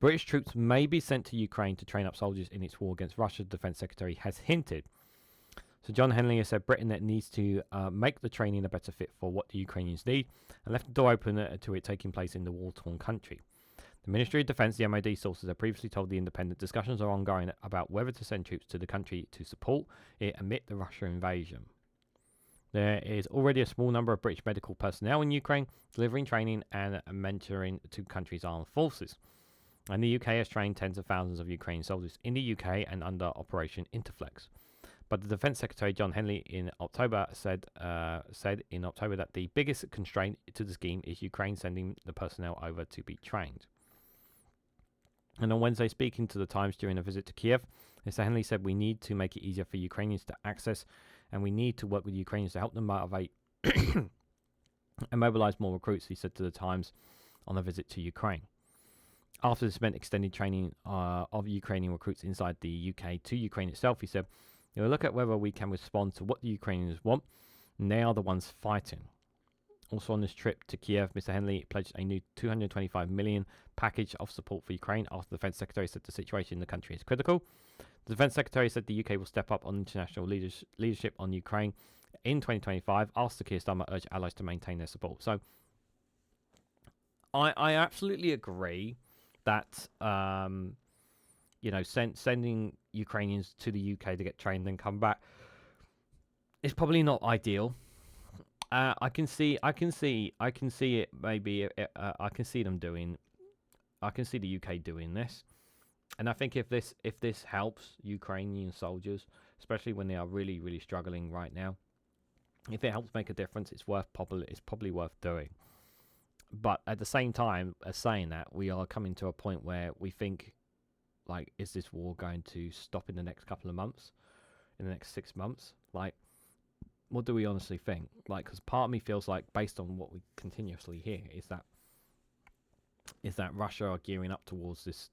British troops may be sent to Ukraine to train up soldiers in its war against Russia. The Defence Secretary has hinted. So John Henley has said Britain needs to make the training a better fit for what the Ukrainians need, and left the door open to it taking place in the war-torn country. The Ministry of Defence, the MOD sources have previously told The Independent discussions are ongoing about whether to send troops to the country to support it amid the Russia invasion. There is already a small number of British medical personnel in Ukraine delivering training and mentoring to country's armed forces. And the UK has trained tens of thousands of Ukrainian soldiers in the UK and under Operation Interflex. But the Defence Secretary John Henley in October said in October that the biggest constraint to the scheme is Ukraine sending the personnel over to be trained. And on Wednesday, speaking to the Times during a visit to Kiev, Mr. Henley said we need to make it easier for Ukrainians to access, and we need to work with Ukrainians to help them motivate and mobilise more recruits, he said to the Times on a visit to Ukraine. After this meant extended training of Ukrainian recruits inside the UK to Ukraine itself, he said, we'll look at whether we can respond to what the Ukrainians want, and they are the ones fighting. Also on this trip to Kiev, Mr. Henley pledged a new $225 million package of support for Ukraine after the Defence Secretary said the situation in the country is critical. The Defence Secretary said the UK will step up on international leadership on Ukraine in 2025 after Keir Starmer urged allies to maintain their support. So I absolutely agree that sending Ukrainians to the UK to get trained and come back is probably not ideal. I can see it. Maybe I can see them doing. I can see the UK doing this, and I think if this helps Ukrainian soldiers, especially when they are really, really struggling right now, if it helps make a difference, it's probably worth doing. But at the same time, as saying that, we are coming to a point where we think, like, is this war going to stop in the next couple of months, in the next 6 months? Like, what do we honestly think? Like, because part of me feels like, based on what we continuously hear, is that Russia are gearing up towards this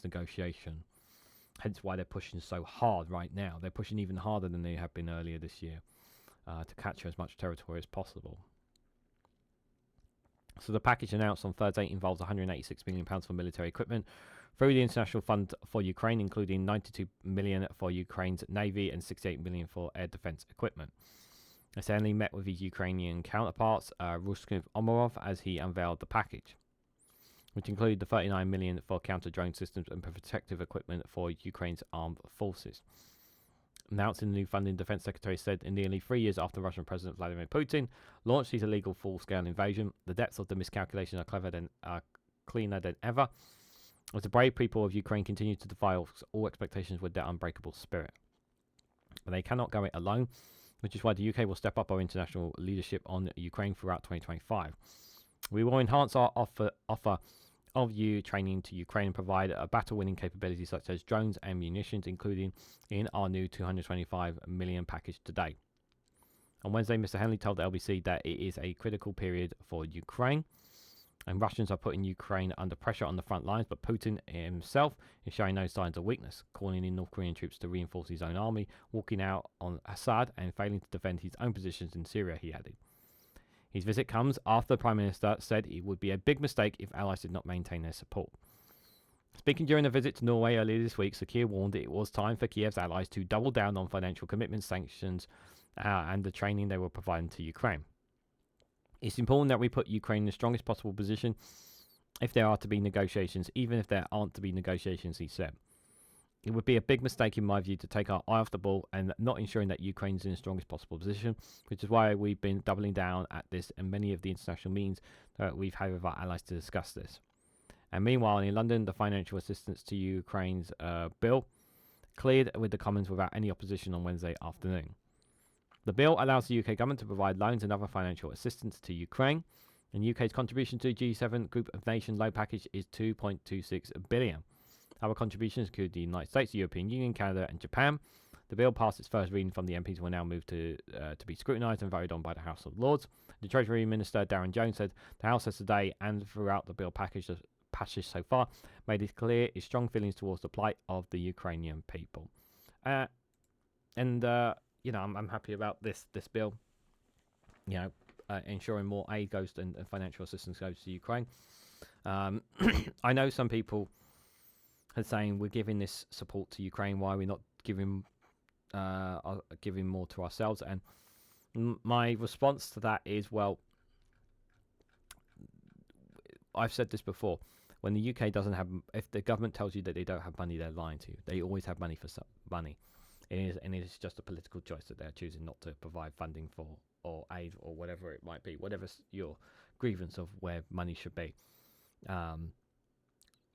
negotiation. Hence why they're pushing so hard right now. They're pushing even harder than they have been earlier this year to capture as much territory as possible. So the package announced on Thursday involves £186 million for military equipment through the International Fund for Ukraine, including $92 million for Ukraine's Navy and $68 million for air defense equipment. Stanley met with his Ukrainian counterparts, Ruskin Omarov, as he unveiled the package, which included the $39 million for counter-drone systems and protective equipment for Ukraine's armed forces. Announcing the new funding, Defense Secretary said in nearly 3 years after Russian President Vladimir Putin launched his illegal full-scale invasion, the depths of the miscalculation are cleaner than ever, as the brave people of Ukraine continue to defy all expectations with their unbreakable spirit. But they cannot go it alone, which is why the UK will step up our international leadership on Ukraine throughout 2025. We will enhance our offer of training to Ukraine and provide a battle-winning capability such as drones and munitions, including in our new 225 million package today. On Wednesday, Mr. Henley told the LBC that it is a critical period for Ukraine, and Russians are putting Ukraine under pressure on the front lines, but Putin himself is showing no signs of weakness, calling in North Korean troops to reinforce his own army, walking out on Assad and failing to defend his own positions in Syria, he added. His visit comes after the Prime Minister said it would be a big mistake if allies did not maintain their support. Speaking during a visit to Norway earlier this week, Sakir warned it was time for Kiev's allies to double down on financial commitments, sanctions, and the training they were providing to Ukraine. It's important that we put Ukraine in the strongest possible position if there are to be negotiations, even if there aren't to be negotiations, he said. It would be a big mistake, in my view, to take our eye off the ball and not ensuring that Ukraine's in the strongest possible position, which is why we've been doubling down at this and many of the international meetings that we've had with our allies to discuss this. And meanwhile, in London, the financial assistance to Ukraine's bill cleared with the Commons without any opposition on Wednesday afternoon. The bill allows the UK government to provide loans and other financial assistance to Ukraine, and UK's contribution to the G7 group of nation loan package is $2.26 billion. Other contributions include the United States, the European Union, Canada, and Japan. The bill passed its first reading from the MPs will now move to be scrutinised and voted on by the House of Lords. The Treasury Minister, Darren Jones, said the House has today and throughout the bill passage so far made it clear its strong feelings towards the plight of the Ukrainian people. I'm happy about this bill. Ensuring more aid goes and financial assistance goes to Ukraine. I know some people are saying we're giving this support to Ukraine. Why are we not giving more to ourselves? And my response to that is, well, I've said this before. When the UK doesn't have, if the government tells you that they don't have money, they're lying to you. They always have money for money. It is just a political choice that they're choosing not to provide funding for or aid or whatever it might be, whatever's your grievance of where money should be.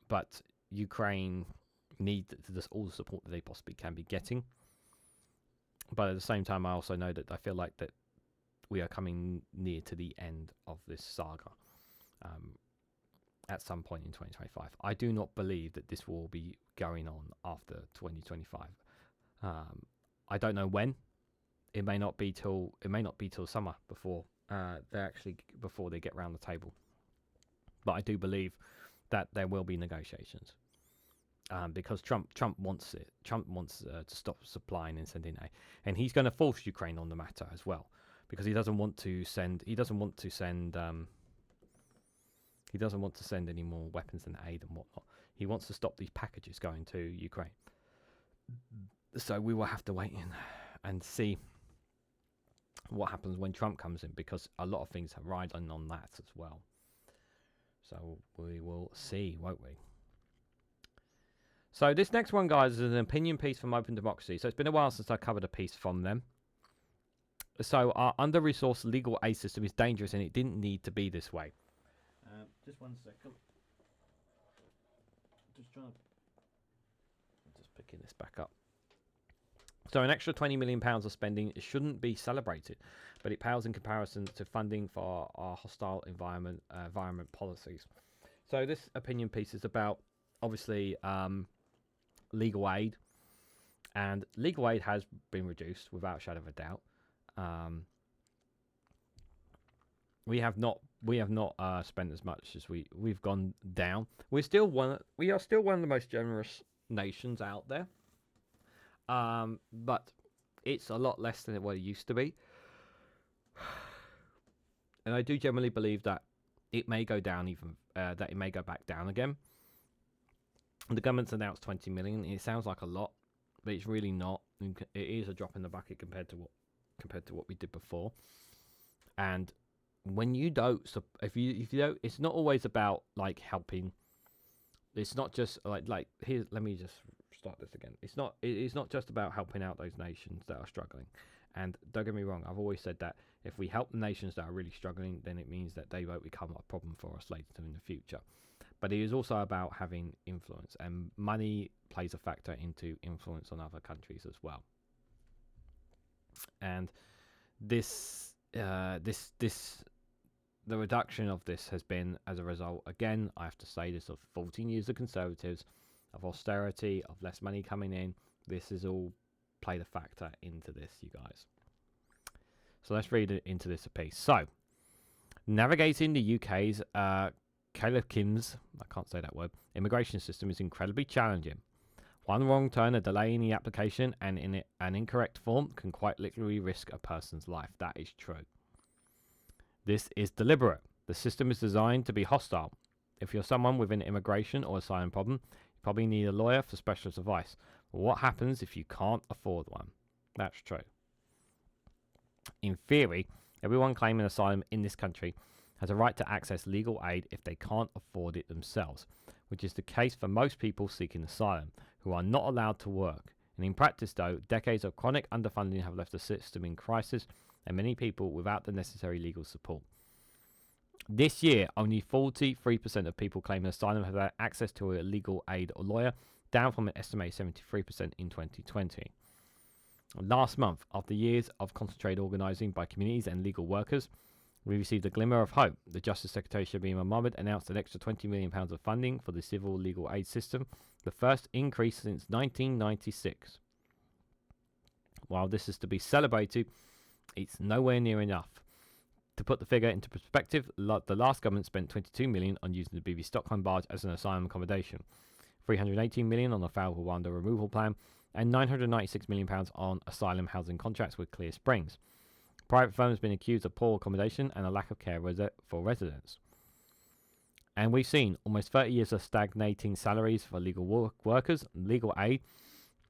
But Ukraine need all the support that they possibly can be getting. But at the same time, I also know that I feel like that we are coming near to the end of this saga at some point in 2025. I do not believe that this will be going on after 2025. I don't know when. It may not be till summer before they get round the table. But I do believe that there will be negotiations. Because Trump wants it. Trump wants to stop supplying and sending aid, and he's going to force Ukraine on the matter as well, because he doesn't want to send any more weapons and aid and whatnot. He wants to stop these packages going to Ukraine. So we will have to wait and see what happens when Trump comes in, because a lot of things have riding on that as well. So we will see, won't we? So this next one, guys, is an opinion piece from Open Democracy. So it's been a while since I covered a piece from them. So our under-resourced legal aid system is dangerous and it didn't need to be this way. Just one second. Just picking this back up. So an extra £20 million of spending shouldn't be celebrated, but it pales in comparison to funding for our hostile environment policies. So this opinion piece is about, obviously, legal aid, and legal aid has been reduced without a shadow of a doubt. We have not spent as much as we've gone down. We are still one of the most generous nations out there. But it's a lot less than what it used to be. And I do generally believe that it may go down that it may go back down again. The government's announced 20 million. It sounds like a lot, but it's really not. It is a drop in the bucket compared to what we did before. And when you don't, if you don't, it's not always about like helping. It's not just like here. Let me just start this again. It's not just about helping out those nations that are struggling. And don't get me wrong, I've always said that if we help the nations that are really struggling, then it means that they won't become a problem for us later in the future. But it is also about having influence, and money plays a factor into influence on other countries as well. And the reduction of this has been as a result, again, I have to say this, of 14 years of Conservatives, of austerity, of less money coming in. This has all played a factor into this, you guys. So let's read it into this piece. So, navigating the UK's Caleb Kim's, I can't say that word, immigration system is incredibly challenging. One wrong turn, a delay in the application, and in an incorrect form can quite literally risk a person's life. That is true. This is deliberate. The system is designed to be hostile. If you're someone with an immigration or asylum problem, you probably need a lawyer for specialist advice. But what happens if you can't afford one? That's true. In theory, everyone claiming asylum in this country has a right to access legal aid if they can't afford it themselves, which is the case for most people seeking asylum, who are not allowed to work. And in practice, though, decades of chronic underfunding have left the system in crisis and many people without the necessary legal support. This year, only 43% of people claiming asylum have had access to a legal aid or lawyer, down from an estimated 73% in 2020. Last month, after years of concentrated organising by communities and legal workers, we received a glimmer of hope. The Justice Secretary Shabir Mohammed announced an extra £20 million of funding for the civil legal aid system, the first increase since 1996. While this is to be celebrated, it's nowhere near enough. To put the figure into perspective, the last government spent £22 million on using the BB Stockholm barge as an asylum accommodation, £318 million on the Foul Rwanda removal plan, and £996 million on asylum housing contracts with Clear Springs. Private firms have been accused of poor accommodation and a lack of care for residents. And we've seen almost 30 years of stagnating salaries for legal workers, legal aid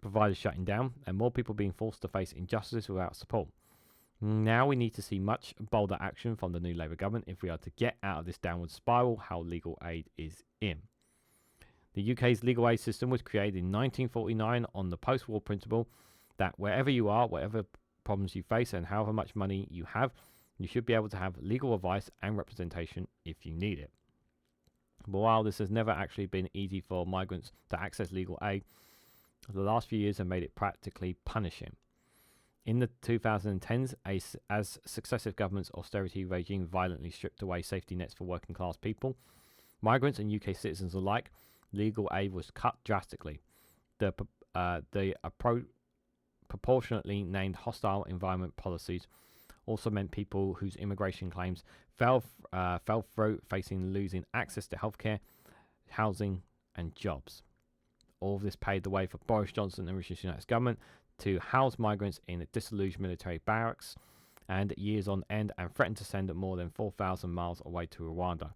providers shutting down, and more people being forced to face injustice without support. Now we need to see much bolder action from the new Labour government if we are to get out of this downward spiral how legal aid is in. The UK's legal aid system was created in 1949 on the post-war principle that wherever you are, whatever problems you face and however much money you have, you should be able to have legal advice and representation if you need it. But while this has never actually been easy for migrants to access legal aid, the last few years have made it practically punishing. In the 2010s, as successive governments' austerity regime violently stripped away safety nets for working class people, migrants and UK citizens alike, legal aid was cut drastically. The proportionately named hostile environment policies also meant people whose immigration claims fell through, facing losing access to healthcare, housing and jobs. All of this paved the way for Boris Johnson and Rishi Sunak's government to house migrants in disillusioned military barracks and years on end, and threatened to send more than 4,000 miles away to Rwanda.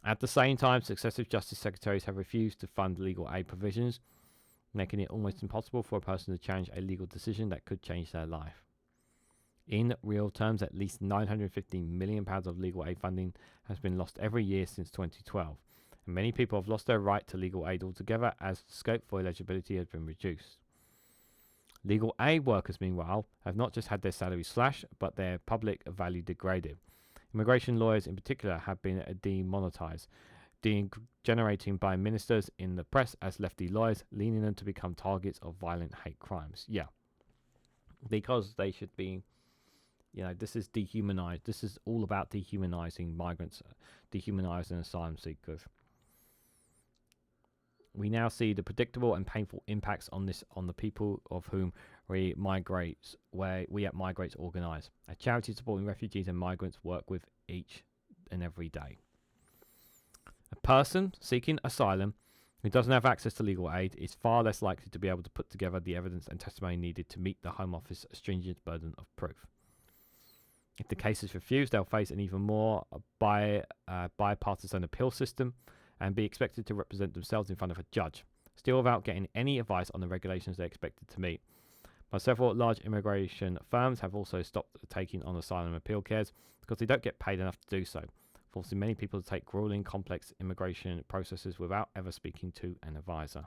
At the same time, successive justice secretaries have refused to fund legal aid provisions, making it almost impossible for a person to challenge a legal decision that could change their life. In real terms, at least £950 million of legal aid funding has been lost every year since 2012, and many people have lost their right to legal aid altogether as the scope for eligibility has been reduced. Legal aid workers, meanwhile, have not just had their salaries slashed, but their public value degraded. Immigration lawyers in particular have been demonetised, generating by ministers in the press as lefty lawyers, leading them to become targets of violent hate crimes. Yeah, because they should be, this is dehumanized. This is all about dehumanizing migrants, dehumanizing asylum seekers. We now see the predictable and painful impacts on the people of whom we at Migrates organise. A charity supporting refugees and migrants work with each and every day. A person seeking asylum who doesn't have access to legal aid is far less likely to be able to put together the evidence and testimony needed to meet the Home Office's stringent burden of proof. If the case is refused, they'll face an even more bipartisan appeal system and be expected to represent themselves in front of a judge, still without getting any advice on the regulations they're expected to meet. But several large immigration firms have also stopped taking on asylum appeal cases because they don't get paid enough to do so, forcing many people to take grueling, complex immigration processes without ever speaking to an advisor.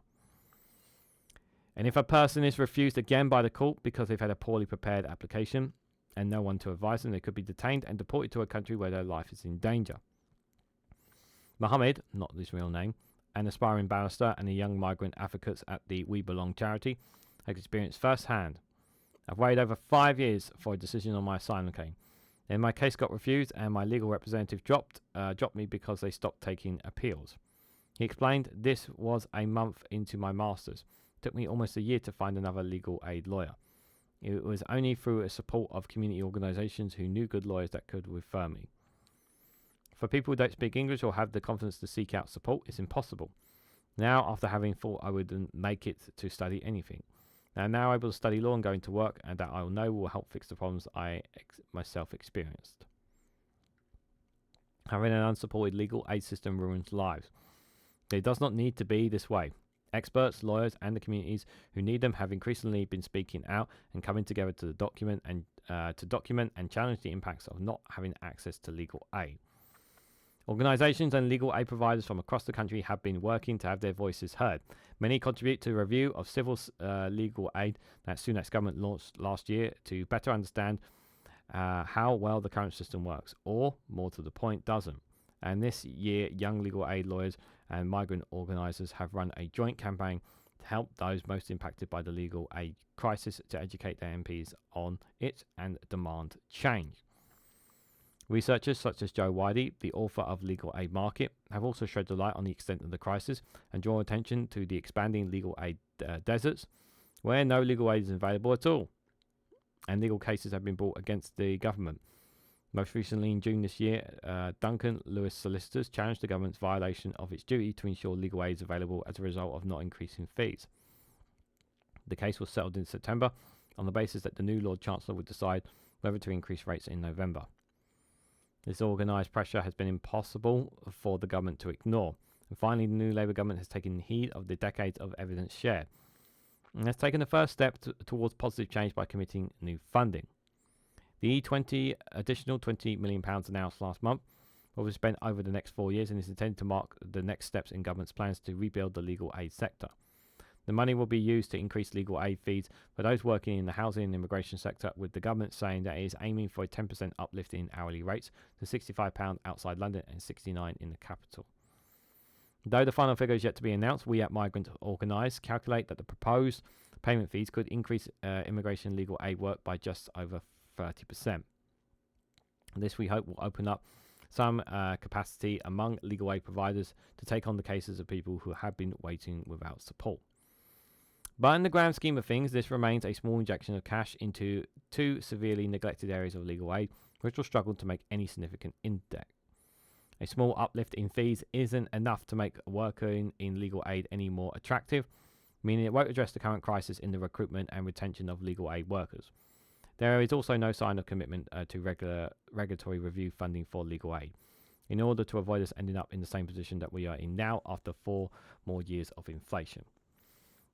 And if a person is refused again by the court because they've had a poorly prepared application and no one to advise them, they could be detained and deported to a country where their life is in danger. Mohammed, not his real name, an aspiring barrister and a young migrant advocate at the We Belong charity, have experienced firsthand. I've waited over 5 years for a decision on my asylum claim. Then my case got refused and my legal representative dropped me because they stopped taking appeals. He explained, this was a month into my master's. It took me almost a year to find another legal aid lawyer. It was only through a support of community organisations who knew good lawyers that could refer me. For people who don't speak English or have the confidence to seek out support, it's impossible. Now, after having thought I wouldn't make it to study anything, I'm now able to study law and go into work, and that I will know will help fix the problems I myself experienced. Having an unsupported legal aid system ruins lives. It does not need to be this way. Experts, lawyers, and the communities who need them have increasingly been speaking out and coming together to document and challenge the impacts of not having access to legal aid. Organisations and legal aid providers from across the country have been working to have their voices heard. Many contribute to a review of civil legal aid that Sunak's government launched last year to better understand how well the current system works, or, more to the point, doesn't. And this year, young legal aid lawyers and migrant organisers have run a joint campaign to help those most impacted by the legal aid crisis to educate their MPs on it and demand change. Researchers such as Joe Whitey, the author of Legal Aid Market, have also shed the light on the extent of the crisis and draw attention to the expanding legal aid deserts, where no legal aid is available at all, and legal cases have been brought against the government. Most recently, in June this year, Duncan Lewis Solicitors challenged the government's violation of its duty to ensure legal aid is available as a result of not increasing fees. The case was settled in September on the basis that the new Lord Chancellor would decide whether to increase rates in November. This organised pressure has been impossible for the government to ignore. And finally, the new Labour government has taken heed of the decades of evidence shared and has taken the first step towards positive change by committing new funding. The additional £20 million announced last month will be spent over the next 4 years and is intended to mark the next steps in government's plans to rebuild the legal aid sector. The money will be used to increase legal aid fees for those working in the housing and immigration sector, with the government saying that it is aiming for a 10% uplift in hourly rates to £65 outside London and £69 in the capital. Though the final figure is yet to be announced, we at Migrant Organise calculate that the proposed payment fees could increase immigration legal aid work by just over 30%. This, we hope, will open up some capacity among legal aid providers to take on the cases of people who have been waiting without support. But in the grand scheme of things, this remains a small injection of cash into two severely neglected areas of legal aid, which will struggle to make any significant impact. A small uplift in fees isn't enough to make working in legal aid any more attractive, meaning it won't address the current crisis in the recruitment and retention of legal aid workers. There is also no sign of commitment to regulatory review funding for legal aid, in order to avoid us ending up in the same position that we are in now after 4 more years of inflation.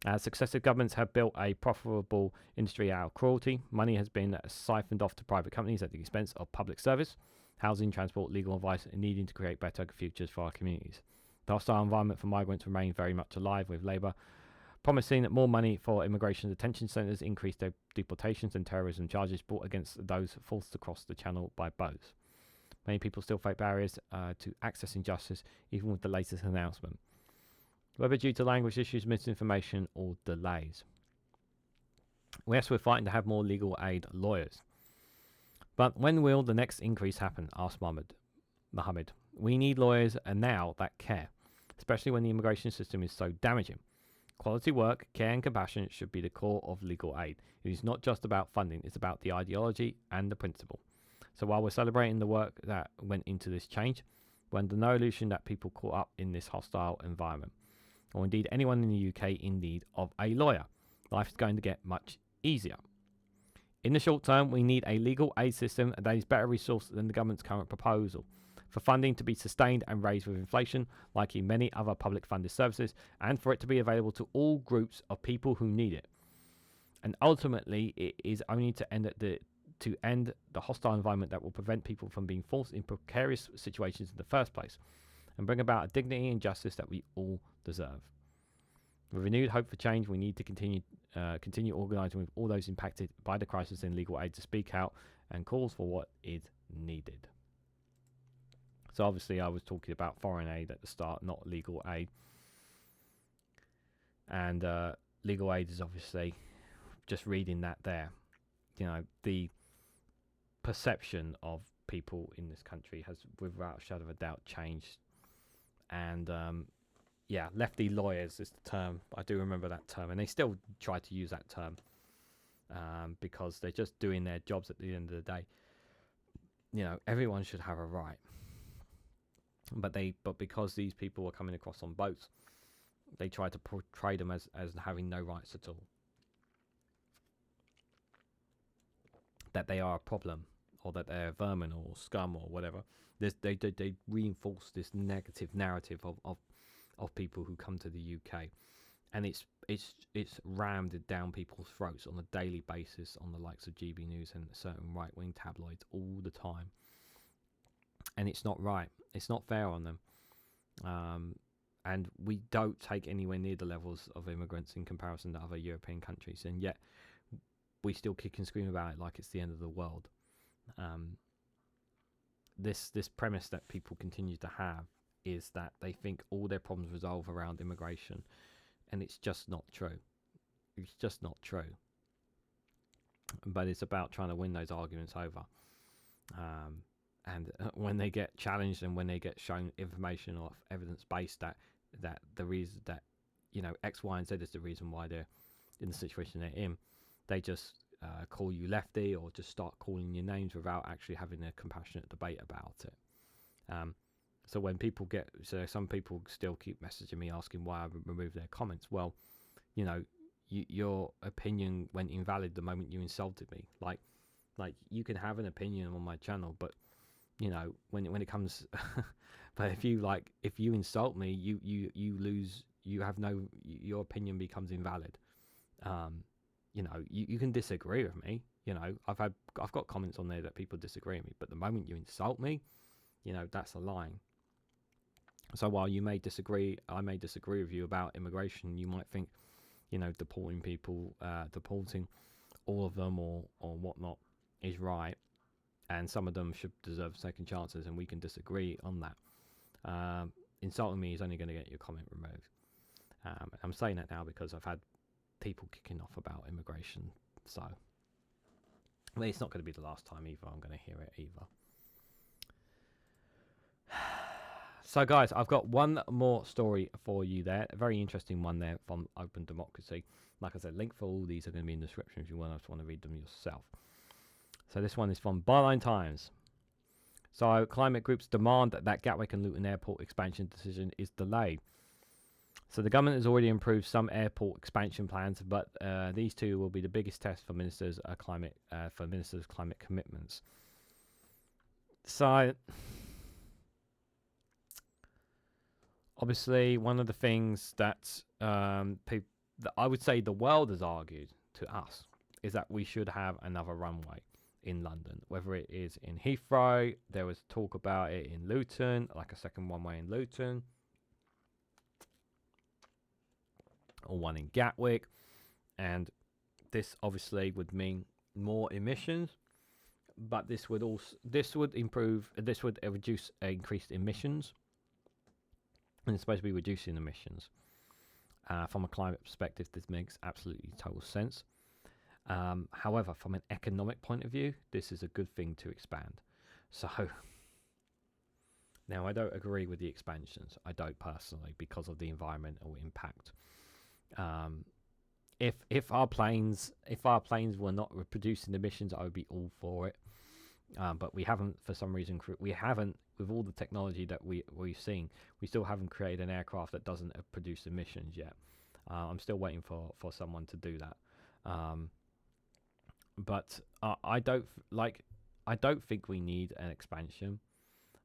As successive governments have built a profitable industry out of cruelty, money has been siphoned off to private companies at the expense of public service, housing, transport, legal advice, and needing to create better futures for our communities. The hostile environment for migrants remains very much alive, with Labour promising more money for immigration detention centres, increased deportations and terrorism charges brought against those forced to cross the channel by boats. Many people still face barriers to accessing justice, even with the latest announcement, whether due to language issues, misinformation, or delays. Yes, we're fighting to have more legal aid lawyers. But when will the next increase happen? Asked Mohammed. We need lawyers now that care, especially when the immigration system is so damaging. Quality work, care and compassion should be the core of legal aid. It is not just about funding, it's about the ideology and the principle. So while we're celebrating the work that went into this change, we're under no illusion that people caught up in this hostile environment, or indeed anyone in the UK in need of a lawyer, life is going to get much easier. In the short term, we need a legal aid system that is better resourced than the government's current proposal, for funding to be sustained and raised with inflation, like in many other public funded services, and for it to be available to all groups of people who need it. And ultimately, it is only to end the hostile environment that will prevent people from being forced in precarious situations in the first place, and bring about a dignity and justice that we all deserve. With renewed hope for change, we need to continue organising with all those impacted by the crisis in legal aid to speak out and calls for what is needed. So obviously I was talking about foreign aid at the start, not legal aid. And legal aid is obviously, just reading that there, you know, the perception of people in this country has without a shadow of a doubt changed. And yeah, lefty lawyers is the term. I do remember that term, and they still try to use that term because they're just doing their jobs at the end of the day. You know, everyone should have a right, but because these people are coming across on boats, they try to portray them as having no rights at all. That they are a problem, or that they're vermin or scum or whatever. They reinforce this negative narrative of people who come to the UK, and it's rammed down people's throats on a daily basis on the likes of GB News and certain right-wing tabloids all the time. And it's not right. It's not fair on them. And we don't take anywhere near the levels of immigrants in comparison to other European countries, and yet we still kick and scream about it like it's the end of the world. This premise that people continue to have is that they think all their problems resolve around immigration, and it's just not true. It's just not true. But it's about trying to win those arguments over. And when they get challenged and when they get shown information or evidence based that the reason that, you know, X, Y, and Z is the reason why they're in the situation they're in, they just call you lefty or just start calling you names without actually having a compassionate debate about it. So when people some people still keep messaging me asking why I removed their comments. Well, you know, your opinion went invalid the moment you insulted me. Like you can have an opinion on my channel, but you know, when it comes, but if you insult me, you lose. You have your opinion becomes invalid. You know, you can disagree with me. You know, I've got comments on there that people disagree with me, but the moment you insult me, you know, that's a line. So while you may disagree, I may disagree with you about immigration. You might think, you know, deporting people, deporting all of them or whatnot is right, and some of them should deserve second chances, and we can disagree on that. Insulting me is only going to get your comment removed. I'm saying that now because I've had people kicking off about immigration, so well, it's not going to be the last time either. I'm going to hear it either. So guys, I've got one more story for you there, a very interesting one there from Open Democracy. Like I said, link for all these are going to be in the description if you want to read them yourself. So this one is from Byline Times. So climate groups demand that Gatwick and Luton airport expansion decision is delayed. So the government has already approved some airport expansion plans, but these two will be the biggest test for ministers' climate commitments. So obviously, one of the things that that I would say the world has argued to us is that we should have another runway in London, whether it is in Heathrow. There was talk about it in Luton, like a second runway in Luton, or one in Gatwick, and this obviously would mean more emissions, but this would reduce increased emissions, and it's supposed to be reducing emissions. From a climate perspective, this makes absolutely total sense. However, from an economic point of view, this is a good thing to expand. So now I don't agree with the expansions. I don't personally, because of the environmental impact. If our planes were not producing emissions, I would be all for it. But we haven't, for some reason, with all the technology that we've seen, we still haven't created an aircraft that doesn't produce emissions yet. I'm still waiting for someone to do that. But I don't think we need an expansion.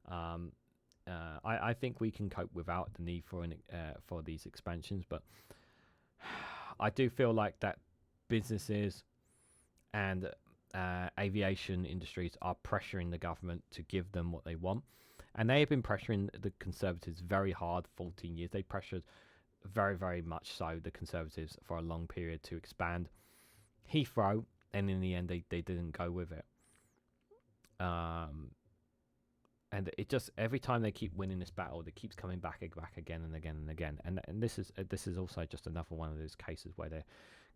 I think we can cope without the need for these expansions, but I do feel like that businesses and aviation industries are pressuring the government to give them what they want, and they have been pressuring the Conservatives very hard 14 years. They pressured very, very much so, the Conservatives for a long period to expand Heathrow, and in the end they didn't go with it. And it just, every time they keep winning this battle, it keeps coming back again and again and again. And this is also just another one of those cases where they're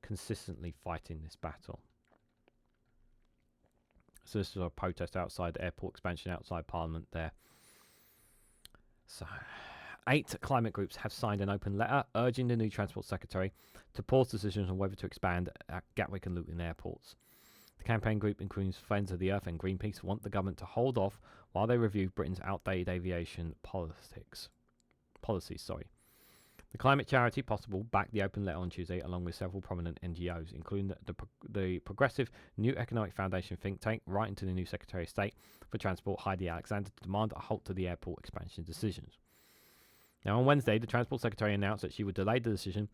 consistently fighting this battle. So this is a protest outside the airport expansion outside Parliament there. So 8 climate groups have signed an open letter urging the new Transport Secretary to pause decisions on whether to expand at Gatwick and Luton airports. The campaign group includes Friends of the Earth and Greenpeace want the government to hold off while they review Britain's outdated aviation policies. The climate charity Possible backed the open letter on Tuesday along with several prominent NGOs, including the progressive New Economic Foundation think tank, writing to the new Secretary of State for Transport, Heidi Alexander, to demand a halt to the airport expansion decisions. Now, on Wednesday, the Transport Secretary announced that she would delay the decision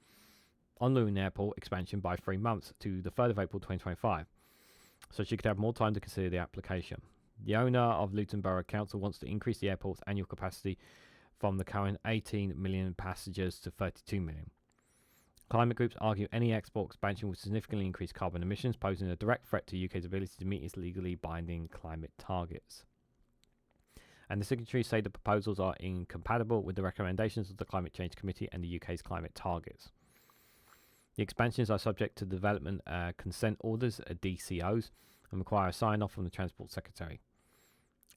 on Luton Airport expansion by 3 months to the 3rd of April 2025, so she could have more time to consider the application. The owner of Luton Borough Council wants to increase the airport's annual capacity from the current 18 million passengers to 32 million. Climate groups argue any export expansion will significantly increase carbon emissions, posing a direct threat to UK's ability to meet its legally binding climate targets. And the signatories say the proposals are incompatible with the recommendations of the Climate Change Committee and the UK's climate targets. The expansions are subject to development consent orders, DCOs, and require a sign-off from the Transport Secretary.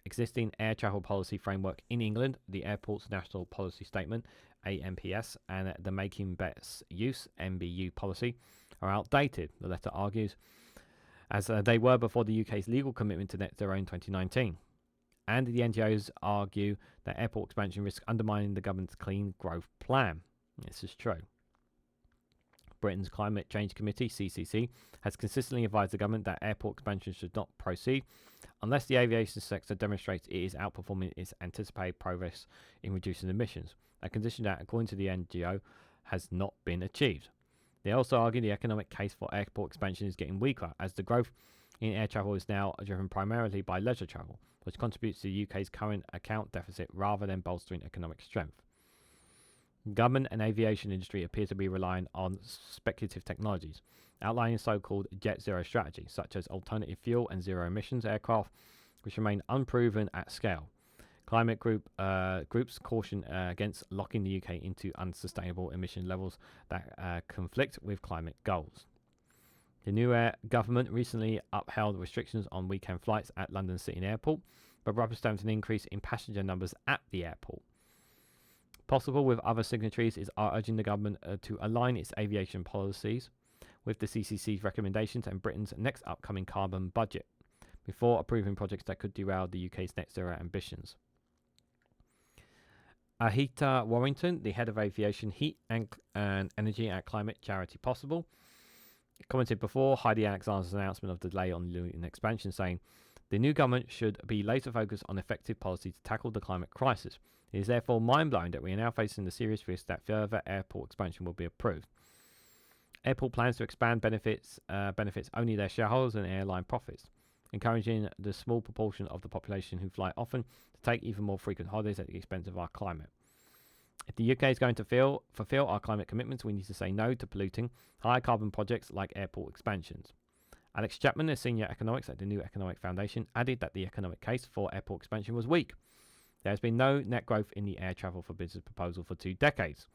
Existing air travel policy framework in England, the Airports National Policy Statement, ANPS, and the Making Best Use, MBU policy, are outdated, the letter argues, as they were before the UK's legal commitment to net zero in 2019. And the NGOs argue that airport expansion risks undermining the government's clean growth plan. This is true. Britain's Climate Change Committee, CCC, has consistently advised the government that airport expansion should not proceed unless the aviation sector demonstrates it is outperforming its anticipated progress in reducing emissions, a condition that, according to the NGO, has not been achieved. They also argue the economic case for airport expansion is getting weaker, as the growth in air travel is now driven primarily by leisure travel, which contributes to the UK's current account deficit rather than bolstering economic strength. Government and aviation industry appear to be relying on speculative technologies, outlining so-called jet zero strategies, such as alternative fuel and zero emissions aircraft, which remain unproven at scale. Climate groups caution against locking the UK into unsustainable emission levels that conflict with climate goals. The new government recently upheld restrictions on weekend flights at London City Airport, but rubber stamped an increase in passenger numbers at the airport. Possible, with other signatories, is urging the government to align its aviation policies with the CCC's recommendations and Britain's next upcoming carbon budget, before approving projects that could derail the UK's net zero ambitions. Ahita Warrington, the head of aviation, heat and energy at climate charity Possible, commented before Heidi Alexander's announcement of the delay on Luton expansion, saying, "The new government should be laser focused on effective policy to tackle the climate crisis. It is therefore mind-blowing that we are now facing the serious risk that further airport expansion will be approved. Airport plans to expand benefits only their shareholders and airline profits, encouraging the small proportion of the population who fly often to take even more frequent holidays at the expense of our climate. If the UK is going to fulfill our climate commitments, we need to say no to polluting, high carbon projects like airport expansions." Alex Chapman, a senior economics at the New Economic Foundation, added that the economic case for airport expansion was weak. There has been no net growth in the air travel for business proposal for 2 decades.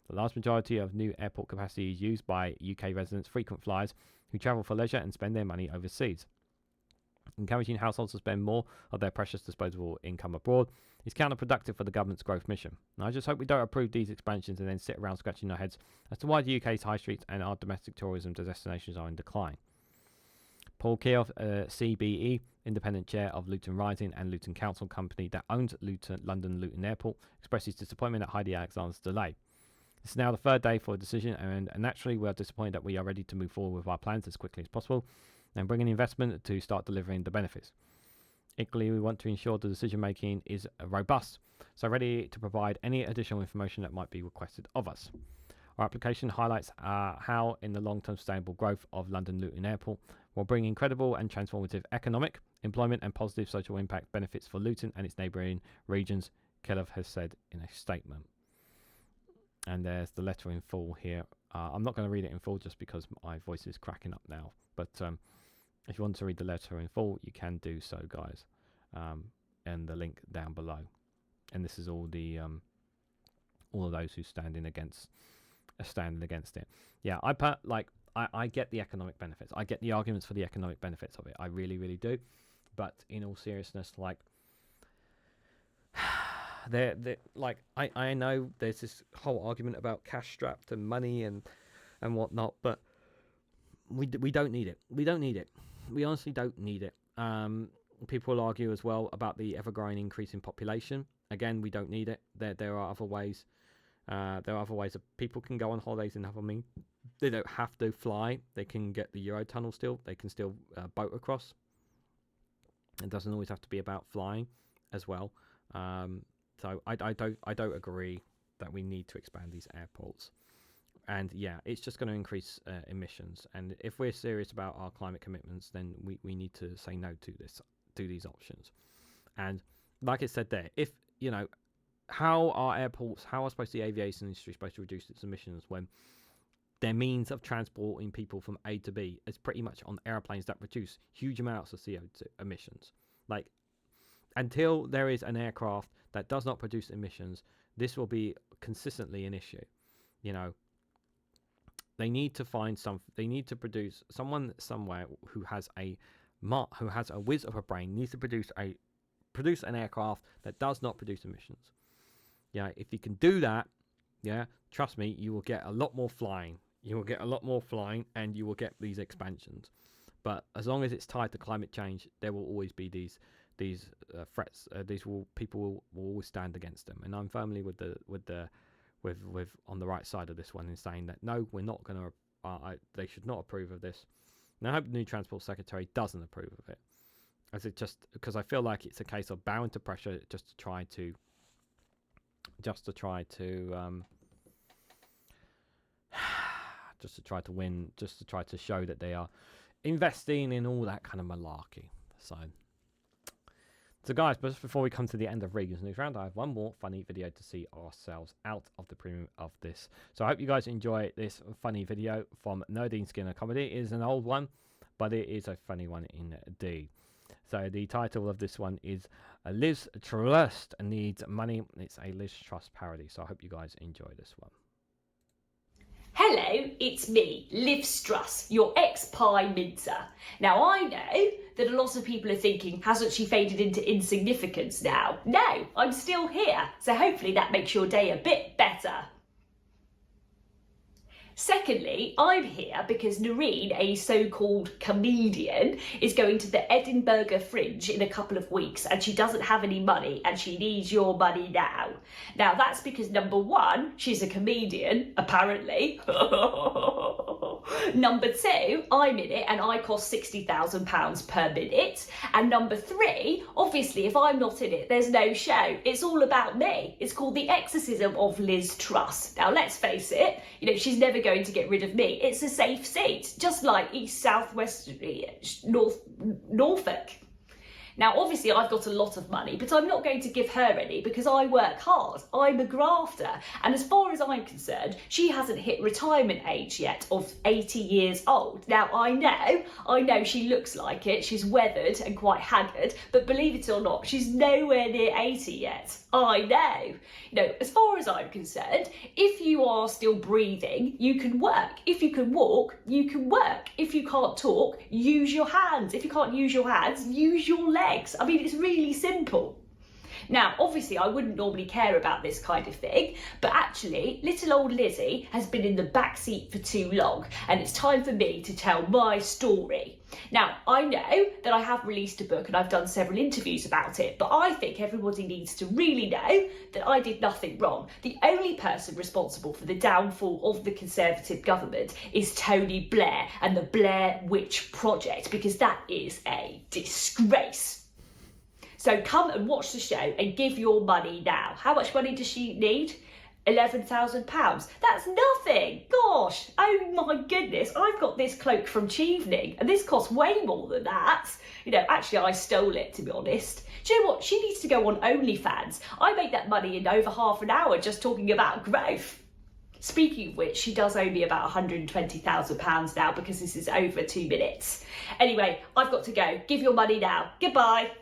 The large majority of new airport capacity is used by UK residents, frequent flyers, who travel for leisure and spend their money overseas. Encouraging households to spend more of their precious disposable income abroad is counterproductive for the government's growth mission. And I just hope we don't approve these expansions and then sit around scratching our heads as to why the UK's high streets and our domestic tourism destinations are in decline. Paul Keough, CBE, independent chair of Luton Rising and Luton Council Company that owns London Luton Airport, expresses disappointment at Heidi Alexander's delay. This is now the 3rd day for a decision, and naturally we are disappointed that we are ready to move forward with our plans as quickly as possible and bring in investment to start delivering the benefits. Equally, we want to ensure the decision making is robust, so ready to provide any additional information that might be requested of us. Our application highlights how, in the long-term sustainable growth of London Luton Airport, will bring incredible and transformative economic, employment and positive social impact benefits for Luton and its neighbouring regions, Keough has said in a statement. And there's the letter in full here. I'm not going to read it in full just because my voice is cracking up now. But if you want to read the letter in full, you can do so, guys. And the link down below. And this is all the all of those who standing against it. Yeah, I get the economic benefits. I get the arguments for the economic benefits of it. I really, really do. But in all seriousness, like, I know there's this whole argument about cash strapped and money and whatnot, but we don't need it. We don't need it. We honestly don't need it. People will argue as well about the ever-growing increase in population. Again, we don't need it. There are other ways. There are other ways that people can go on holidays and have. I mean, they don't have to fly. They can get the Eurotunnel still. They can still boat across. It doesn't always have to be about flying as well. So I don't agree that we need to expand these airports. And yeah, it's just going to increase emissions. And if we're serious about our climate commitments, then we need to say no to these options. And like I said there, if how are the aviation industry supposed to reduce its emissions when their means of transporting people from A to B is pretty much on airplanes that produce huge amounts of CO2 emissions? Like, until there is an aircraft that does not produce emissions, this will be consistently an issue. They need to find they need to produce someone somewhere who has a whiz of a brain needs to produce an aircraft that does not produce emissions. Yeah, if you can do that, yeah, trust me, you will get a lot more flying. You will get a lot more flying, and you will get these expansions. But as long as it's tied to climate change, there will always be these threats. People will always stand against them. And I'm firmly with on the right side of this one in saying that no, we're not going to. They should not approve of this. And I hope the new Transport Secretary doesn't approve of it, because I feel like it's a case of bowing to pressure just to try to win, just to try to show that they are investing in all that kind of malarkey. So guys, but just before we come to the end of Regan's Newsround, I have one more funny video to see ourselves out of the premium of this. So I hope you guys enjoy this funny video from Nerdine Skinner Comedy. It is an old one, but it is a funny one indeed. So the title of this one is Liz Truss Needs Money. It's a Liz Truss parody. So I hope you guys enjoy this one. Hello, it's me, Liv Struss, your ex-pie mincer. Now I know that a lot of people are thinking, hasn't she faded into insignificance now? No, I'm still here, so hopefully that makes your day a bit better. Secondly, I'm here because Noreen, a so-called comedian, is going to the Edinburgh Fringe in a couple of weeks, and she doesn't have any money and she needs your money now. Now that's because number one, she's a comedian, apparently. Number two, I'm in it and I cost £60,000 per minute. And number three, obviously if I'm not in it, there's no show. It's all about me. It's called The Exorcism of Liz Truss. Now let's face it, she's never going to get rid of me. It's a safe seat, just like East, South, West, Norfolk. Now, obviously, I've got a lot of money, but I'm not going to give her any because I work hard. I'm a grafter. And as far as I'm concerned, she hasn't hit retirement age yet of 80 years old. Now, I know she looks like it. She's weathered and quite haggard, but believe it or not, she's nowhere near 80 yet. I know. As far as I'm concerned, if you are still breathing, you can work. If you can walk, you can work. If you can't talk, use your hands. If you can't use your hands, use your legs. I mean, it's really simple. Now, obviously, I wouldn't normally care about this kind of thing, but actually, little old Lizzie has been in the back seat for too long, and it's time for me to tell my story. Now, I know that I have released a book and I've done several interviews about it, but I think everybody needs to really know that I did nothing wrong. The only person responsible for the downfall of the Conservative government is Tony Blair and the Blair Witch Project, because that is a disgrace. So come and watch the show and give your money now. How much money does she need? £11,000. That's nothing. Gosh, oh my goodness. I've got this cloak from Chevening and this costs way more than that. Actually I stole it, to be honest. Do you know what? She needs to go on OnlyFans. I made that money in over half an hour just talking about growth. Speaking of which, she does owe me about £120,000 now because this is over 2 minutes. Anyway, I've got to go. Give your money now. Goodbye.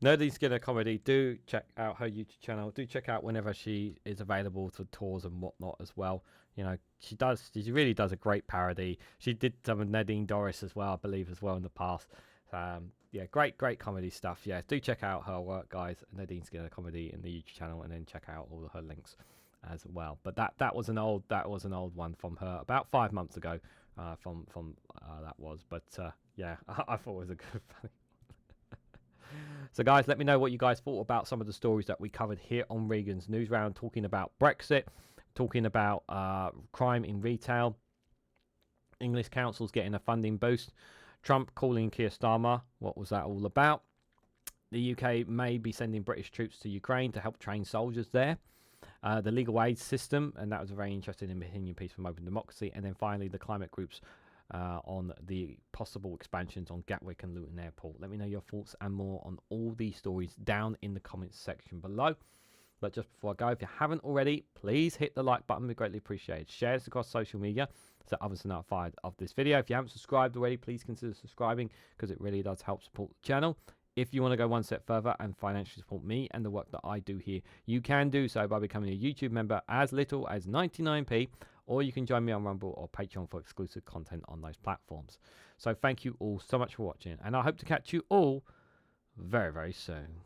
Nerdy Skinner Comedy. Do check out her YouTube channel. Do check out whenever she is available for tours and whatnot as well. You know, she really does a great parody. She did some of Nadine Dorris as well, I believe, as well in the past. Yeah, great comedy stuff. Yeah, do check out her work, guys. Nadine Skinner Comedy in the YouTube channel, and then check out all of her links as well. But that was an old one from her about 5 months ago. That was, but yeah, I thought it was a good funny. So guys, let me know what you guys thought about some of the stories that we covered here on Regan's Newsround, talking about Brexit, talking about crime in retail, English councils getting a funding boost, Trump calling Keir Starmer. What was that all about? The UK may be sending British troops to Ukraine to help train soldiers there. The legal aid system, and that was a very interesting opinion piece from Open Democracy. And then finally, the climate groups on the possible expansions on Gatwick and Luton Airport. Let me know your thoughts and more on all these stories down in the comments section below. But just before I go, if you haven't already, please hit the like button. We'd greatly appreciate it. Share this across social media so others are notified of this video. If you haven't subscribed already, please consider subscribing because it really does help support the channel. If you want to go one step further and financially support me and the work that I do here, you can do so by becoming a YouTube member as little as 99p, or you can join me on Rumble or Patreon for exclusive content on those platforms. So thank you all so much for watching, and I hope to catch you all very, very soon.